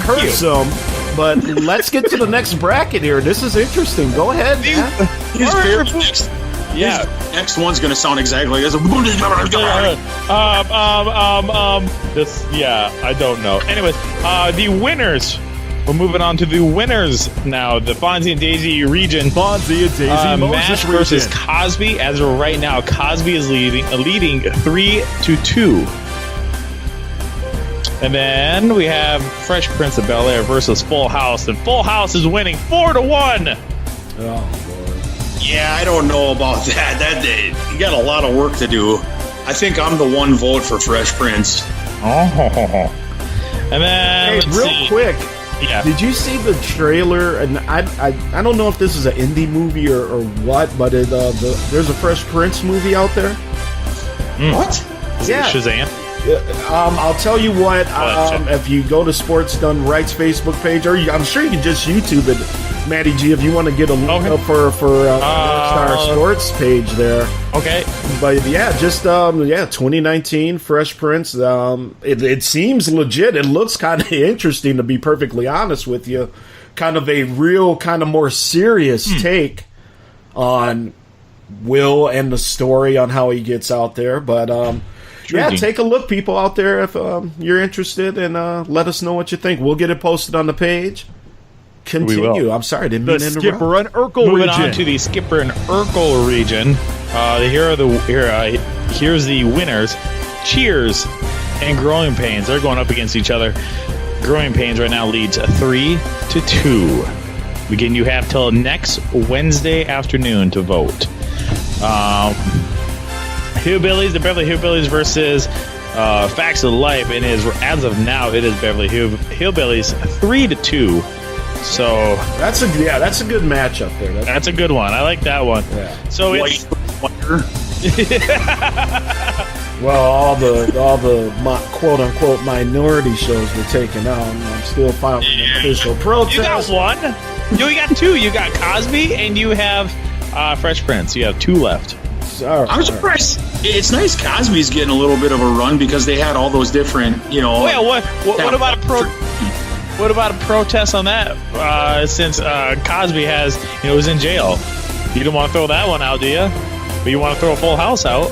curse him. But let's get to the next bracket here. This is interesting. Go ahead, man. Yeah. Next one's going to sound exactly like this. I don't know. Anyways, the winners. We're moving on to the winners now. The Fonzie and Daisy region. Fonzie and Daisy Mash versus Cosby. As of right now, Cosby is leading 3-2. And then we have Fresh Prince of Bel-Air versus Full House. And Full House is winning 4-1. Oh, yeah, I don't know about that. That day, you got a lot of work to do. I think I'm the one vote for Fresh Prince. Oh. And then, quick. Yeah. Did you see the trailer? And I don't know if this is an indie movie or what, but there's a Fresh Prince movie out there. What? Yeah. Shazam? I'll tell you what. If you go to Sports Done Right's Facebook page, or I'm sure you can just YouTube it, Matty G, if you want to get a link up for Star Sports page there. Okay. But yeah, just 2019 Fresh Prince. It seems legit. It looks kind of interesting, to be perfectly honest with you. Kind of a real, kind of more serious take on Will and the story on how he gets out there. But yeah, take a look, people out there, if you're interested, and let us know what you think. We'll get it posted on the page. Continue. I'm sorry, I didn't mean to interrupt. Skipper and Urkel Moving region. on to the Skipper and Urkel region. Here's the winners. Cheers and Growing Pains. They're going up against each other. Growing Pains right now leads 3-2. Again, you have till next Wednesday afternoon to vote. Hillbillies, the Beverly Hillbillies versus Facts of Life. And as of now, it is Beverly Hillbillies 3-2. So that's a good matchup there. That's a good one. I like that one. Yeah. So it's well, all the quote unquote minority shows were taken out. I'm still filing an official protest. You got one. You got two. You got Cosby and you have Fresh Prince. You have two left. I'm surprised. It's nice Cosby's getting a little bit of a run because they had all those different, What about a protest on that? Since Cosby was in jail, you don't want to throw that one out, do you? But you want to throw a Full House out.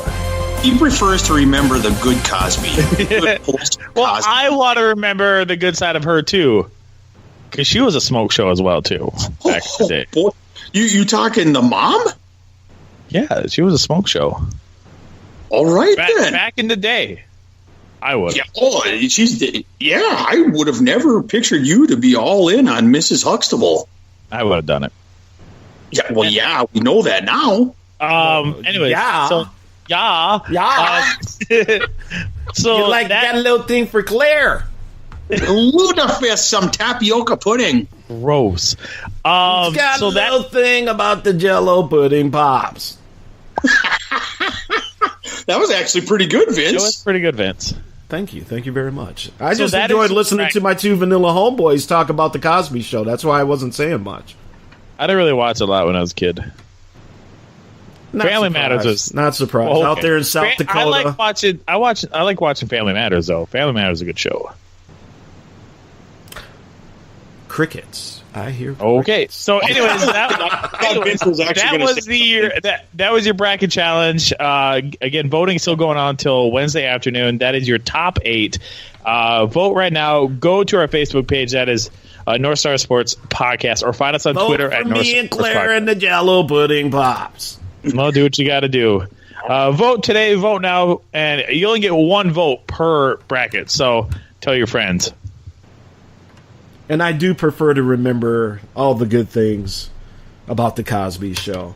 He prefers to remember the good Cosby. Well, I want to remember the good side of her too, because she was a smoke show as well too. Back in the day. Boy. You talking the mom? Yeah, she was a smoke show. All right, then. Back in the day, I would. Yeah, I would have never pictured you to be all in on Mrs. Huxtable. I would have done it. Yeah, well, we know that now. Anyway, so so you got a little thing for Claire. Ludafist, some tapioca pudding. Gross. It's got a little thing about the Jell-O pudding pops. That was actually pretty good, Vince. It was pretty good, Vince. Thank you very much. I just enjoyed listening to my two vanilla homeboys talk about the Cosby Show. That's why I wasn't saying much. I didn't really watch a lot when I was a kid. Family Matters was not surprised. Out there in South Dakota. I like watching Family Matters though. Family Matters is a good show. Crickets. I hear. Okay, so anyways, that was your bracket challenge. Again, voting still going on until Wednesday afternoon. That is your top 8. Vote right now. Go to our Facebook page. That is North Star Sports Podcast, or find us on Twitter at North Star Sports Podcast. Me and Claire and the Jell-O pudding pops. Well, do what you got to do. Vote today. Vote now, and you only get one vote per bracket. So tell your friends. And I do prefer to remember all the good things about the Cosby Show.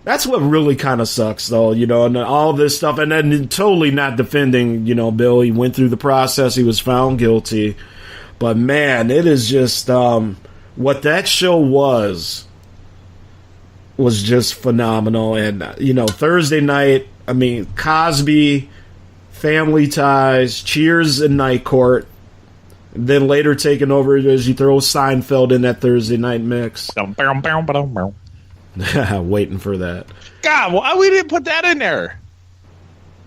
That's what really kind of sucks, though, and all this stuff, and then totally not defending, Bill. He went through the process. He was found guilty. But, man, it is just what that show was just phenomenal. And, Thursday night, Cosby, Family Ties, Cheers, and Night Court. Then later taking over as you throw Seinfeld in that Thursday night mix. Waiting for that. God, why we didn't put that in there?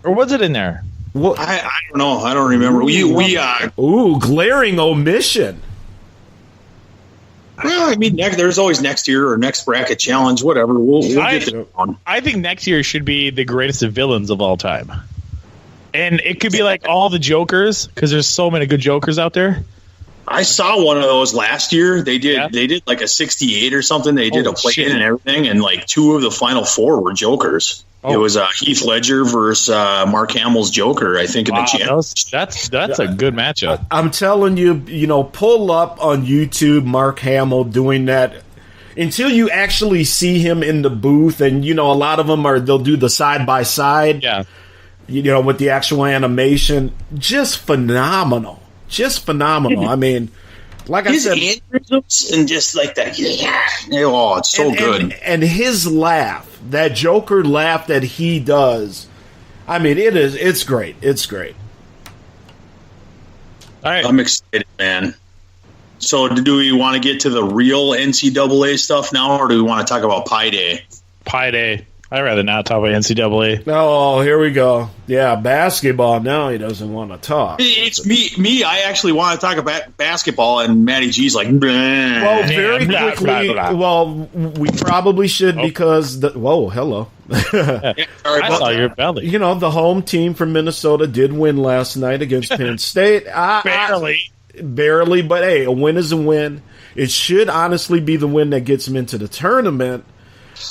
Or was it in there? Well, I don't know. I don't remember. Glaring omission. Well, there's always next year or next bracket challenge, whatever. We'll get to one. I think next year should be the greatest of villains of all time. And it could be like all the Jokers, because there's so many good Jokers out there. I saw one of those last year. They did like a 68 or something. They did a play-in and everything, and like 2 of the final 4 were Jokers. It was Heath Ledger versus Mark Hamill's Joker, I think, in the championship. That's a good matchup. I'm telling you, pull up on YouTube Mark Hamill doing that. Until you actually see him in the booth, and, a lot of them they'll do the side-by-side. Yeah. With the actual animation. Just phenomenal. Like I said, his mannerisms and just like that. Oh, it's so good. And his laugh, that Joker laugh that he does. It's great. It's great. All right, I'm excited, man. So, do we want to get to the real NCAA stuff now, or do we want to talk about Pi Day? Pi Day. I'd rather not talk about NCAA. Oh, here we go. Yeah, basketball. Now he doesn't want to talk. It's me. I actually want to talk about basketball, and Matty G's like, bleh. Well, very quickly. Well, we probably should because hello. I saw your belly. The home team from Minnesota did win last night against Penn State. Barely, but hey, a win is a win. It should honestly be the win that gets them into the tournament.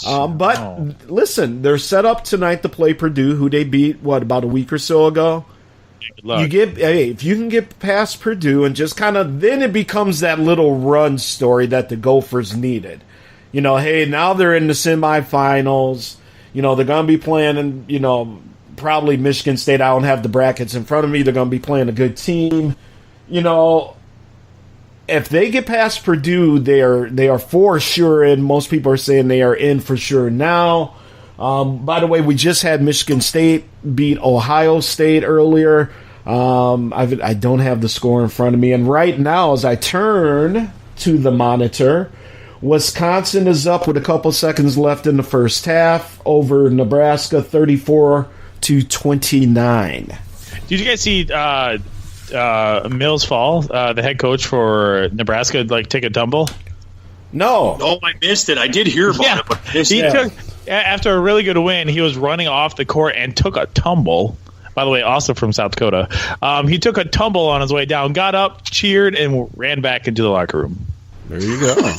But listen, they're set up tonight to play Purdue, who they beat about a week or so ago. Good luck. If you can get past Purdue and just then it becomes that little run story that the Gophers needed. Hey, now they're in the semifinals. They're going to be playing, probably Michigan State. I don't have the brackets in front of me. They're going to be playing a good team. If they get past Purdue, they are for sure in. Most people are saying they are in for sure now. By the way, we just had Michigan State beat Ohio State earlier. I don't have the score in front of me. And right now, as I turn to the monitor, Wisconsin is up with a couple seconds left in the first half over Nebraska, 34-29. Did you guys see Mills Fall, the head coach for Nebraska, take a tumble? No. Oh, I missed it. I did hear about it, but he took, after a really good win, he was running off the court and took a tumble. By the way, also from South Dakota. He took a tumble on his way down, got up, cheered, and ran back into the locker room. There you go.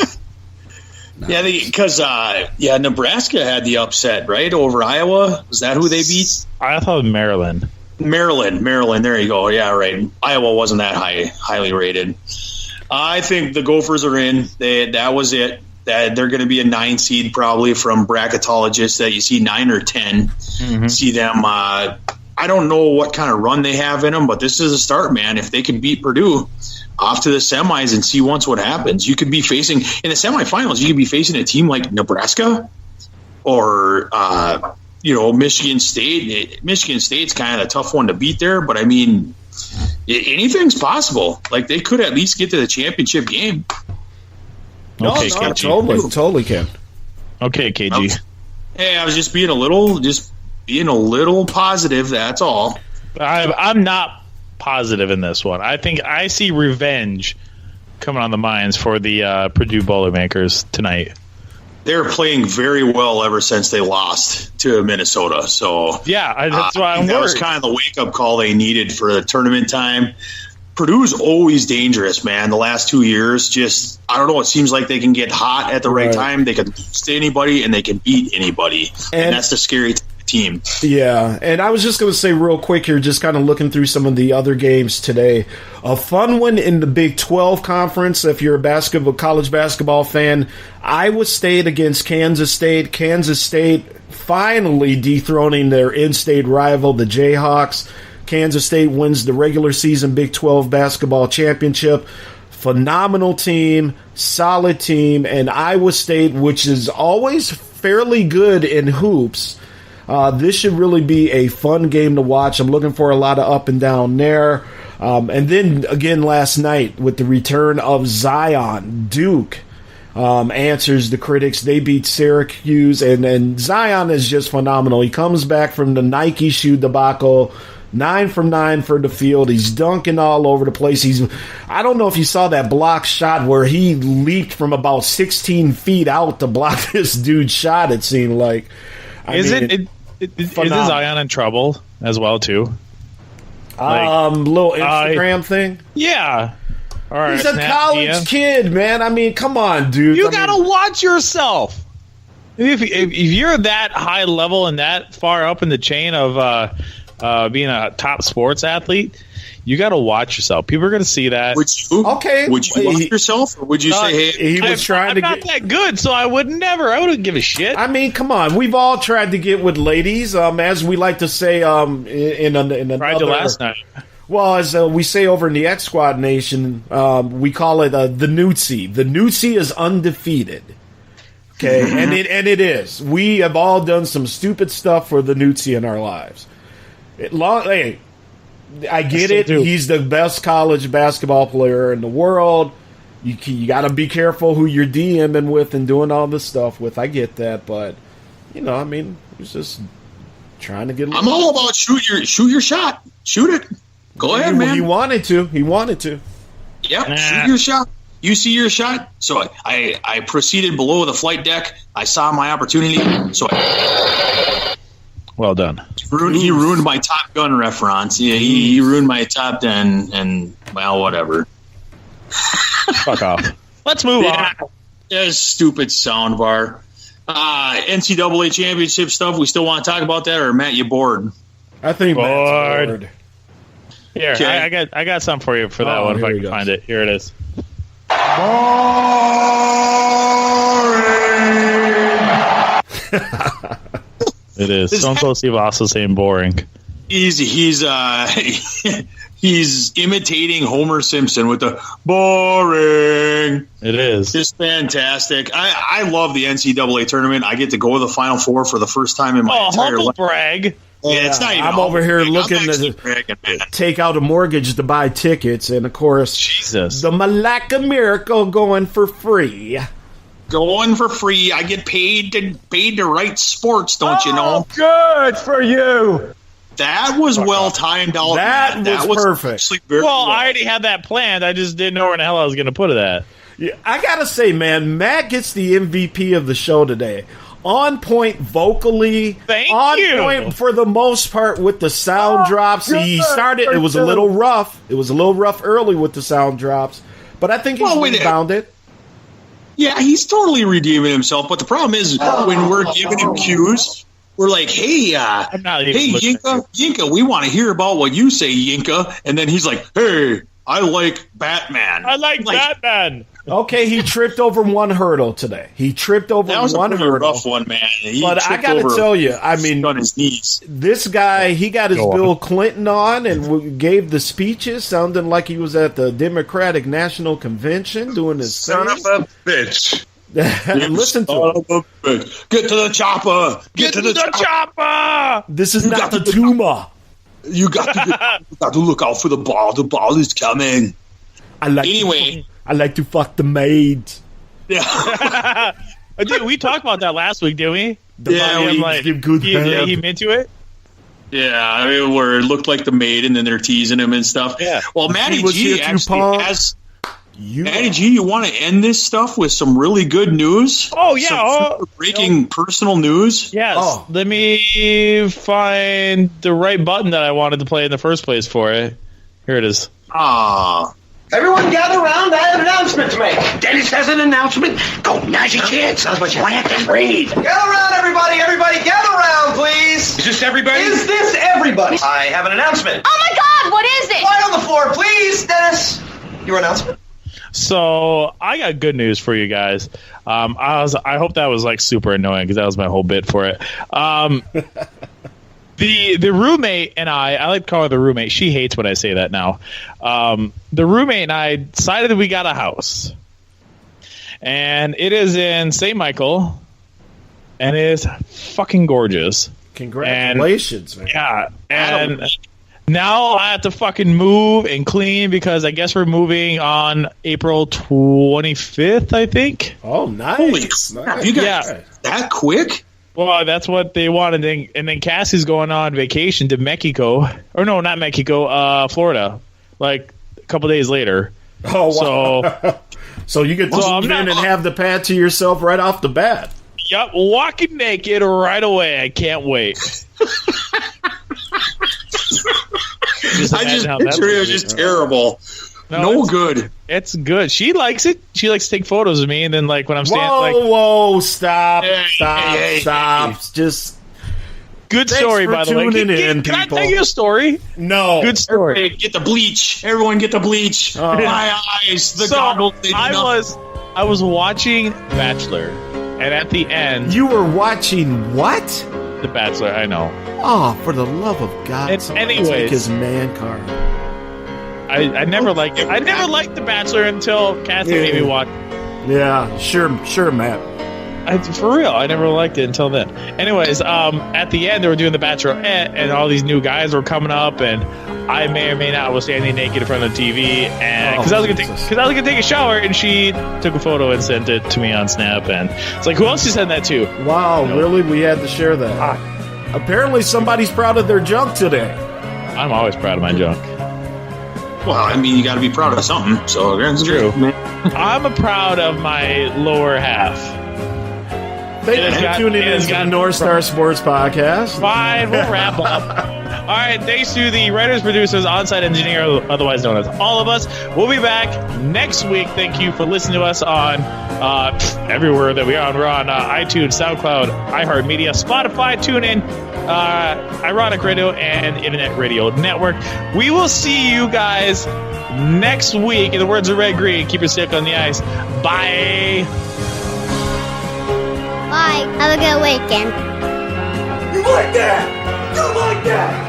Yeah, because Nebraska had the upset, right, over Iowa. Was that who they beat? I thought it was Maryland. Maryland. There you go. Yeah, right. Iowa wasn't that highly rated. I think the Gophers are in. That was it. That they're going to be a 9 seed probably from bracketologists that you see 9 or 10. Mm-hmm. See them. I don't know what kind of run they have in them, but this is a start, man. If they can beat Purdue off to the semis and see once what happens, you could be facing in the semifinals. You could be facing a team like Nebraska or Michigan State. Michigan State's kind of a tough one to beat there, but anything's possible. They could at least get to the championship game. Okay, KG. Totally can. Okay, KG. I was just being a little positive. That's all. I'm not positive in this one. I think I see revenge coming on the minds for the Purdue Boilermakers tonight. They're playing very well ever since they lost to Minnesota. So that's why I'm worried. That was kind of the wake-up call they needed for the tournament time. Purdue's always dangerous, man. The last 2 years, I don't know. It seems like they can get hot at the right time. They can lose to anybody, and they can beat anybody. And that's the scary team. Yeah, and I was just going to say real quick here, just kind of looking through some of the other games today. A fun one in the Big 12 Conference, if you're a college basketball fan. Iowa State against Kansas State. Kansas State finally dethroning their in-state rival, the Jayhawks. Kansas State wins the regular season Big 12 basketball championship. Phenomenal team, solid team, and Iowa State, which is always fairly good in hoops. This should really be a fun game to watch. I'm looking for a lot of up and down there. And then again last night with the return of Zion, Duke answers the critics. They beat Syracuse, and Zion is just phenomenal. He comes back from the Nike shoe debacle. 9 from 9 for the field. He's dunking all over the place. I don't know if you saw that block shot where he leaped from about 16 feet out to block this dude's shot, it seemed like. Is Zion in trouble as well, too? Little Instagram thing? Yeah. Or he's a college kid, man. I mean, come on, dude. You gotta watch yourself. If you're that high level and that far up in the chain of being a top sports athlete, you got to watch yourself. People are going to see that. Would you? Okay. Would you watch yourself, or would you say, "Hey, he was trying to get"? I'm not that good, so I would never. I wouldn't give a shit. I mean, come on. We've all tried to get with ladies, as we like to say. In another. Tried to last night. Well, as we say over in the X Squad Nation, we call it the Newtsie. The Newtsie is undefeated. Okay, and it is. We have all done some stupid stuff for the Newtsie in our lives. Hey, I get it. He's the best college basketball player in the world. You got to be careful who you're DMing with and doing all this stuff with. I get that, but I mean, he's just trying to get. I'm all about shoot your shot. Shoot it. Go ahead, man. He wanted to. Yep. Shoot your shot. You see your shot. So I proceeded below the flight deck. I saw my opportunity. So well done. He ruined my Top Gun reference. Yeah, he ruined my Top Gun, and well, whatever. Fuck off. Let's move on. There's stupid soundbar. NCAA championship stuff. We still want to talk about that, or Matt, you bored? I think Matt's bored. Here, okay. I got something for you for that one if I can find it. Here it is. It is. Stone Cold Steve Austin saying boring. He's imitating Homer Simpson with the boring. It is just fantastic. I love the NCAA tournament. I get to go to the Final Four for the first time in my entire life. Brag. Yeah, it's not even. I'm over here looking to take out a mortgage to buy tickets, and of course, Jesus, the Malacca Miracle going for free. Going for free. I get paid to write sports, don't you know? Good for you. That was well timed. All that was perfect. Well, I already had that planned. I just didn't know where the hell I was going to put it at. Yeah, I gotta say, man, Matt gets the MVP of the show today. On point vocally. Thank on you. Point for the most part with the sound drops. He started. It was a little rough. It was a little rough early with the sound drops, but I think he's rebounded. Yeah, he's totally redeeming himself. But the problem is when we're giving him cues, we're like, "Hey, Yinka, we want to hear about what you say, Yinka." And then he's like, "Hey, I like Batman. I like Batman." Okay, he tripped over one hurdle today. That was a pretty rough one, man. But I got to tell you, I mean, on his knees. This guy, he got his Bill Clinton on and gave the speeches, sounding like he was at the Democratic National Convention doing his son thing. of a bitch. Listen to him. Get to the chopper. Get to the chopper. This is not the tumor. You got to look out for the ball. The ball is coming. I like to fuck the maids. Yeah. Dude, we talked about that last week, didn't we? He into it? Yeah, I mean, where it looked like the maid and then they're teasing him and stuff. Yeah. Well, Matty G actually has... Matty G, you want to end this stuff with some really good news? Oh, yeah. Some breaking personal news? Yes. Oh. Let me find the right button that I wanted to play in the first place for it. Here it is. Everyone gather around. I have an announcement to make. Dennis has an announcement. Go, now's your chance. Plant and read. Gather around, everybody. Everybody, gather around, please. Is this everybody? Is this everybody? I have an announcement. Oh, my God. What is it? Quiet on the floor, please. Dennis, your announcement. So I got good news for you guys. I hope that was like super annoying because that was my whole bit for it. The roommate and I like to call her the roommate. She hates when I say that now. The roommate and I decided that we got a house. And it is in St. Michael. And it is fucking gorgeous. Congratulations, man. Yeah. And now I have to fucking move and clean because I guess we're moving on April 25th, I think. Oh, nice. Holy crap. You got that quick? Well, that's what they wanted. And then Cassie's going on vacation to Mexico. Or no, not Mexico, Florida. Like a couple days later. Oh, wow. So you get to move in and have the pad to yourself right off the bat. Yep, walking naked right away. I can't wait. I just picture it just terrible. No good. It's good. She likes it. She likes to take photos of me, and then like when I'm standing, whoa, stop. Just good story, by the way. Can I tell you a story? No. Good story. Everybody get the bleach. Everyone get the bleach. My eyes, the goggles. I was watching Bachelor, and at the end, you were watching what? The Bachelor. I know. Oh, for the love of God! Anyways, take his man card. I never liked it. I never liked The Bachelor until Cassie made me watch. Yeah, sure, Matt. For real, I never liked it until then. Anyways, at the end, they were doing The Bachelorette, and all these new guys were coming up, and I may or may not was standing naked in front of the TV, and because I was gonna take a shower, and she took a photo and sent it to me on Snap, and it's like, who else you send that to? Wow, really? We had to share that. Apparently, somebody's proud of their junk today. I'm always proud of my junk. Well, I mean, you got to be proud of something. So that's true. I'm proud of my lower half. Thank you for tuning in to the North Star Sports Podcast. Fine, we'll wrap up. All right, thanks to the writers, producers, on-site engineer, otherwise known as all of us. We'll be back next week. Thank you for listening to us on everywhere that we are. We're on iTunes, SoundCloud, iHeartMedia, Spotify, TuneIn, Ironic Radio, and Internet Radio Network. We will see you guys next week. In the words of Red Green, keep your stick on the ice. Bye. Bye. Have a good weekend. You like that? You like that?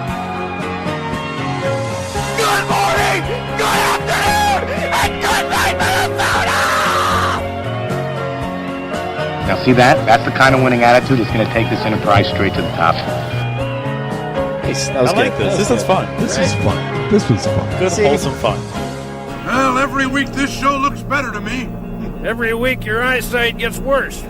Good morning, good afternoon, and good night, Minnesota! Now see that? That's the kind of winning attitude that's going to take this enterprise straight to the top. I like this. This is fun. This was fun. Good, wholesome fun. Well, every week this show looks better to me. Every week your eyesight gets worse.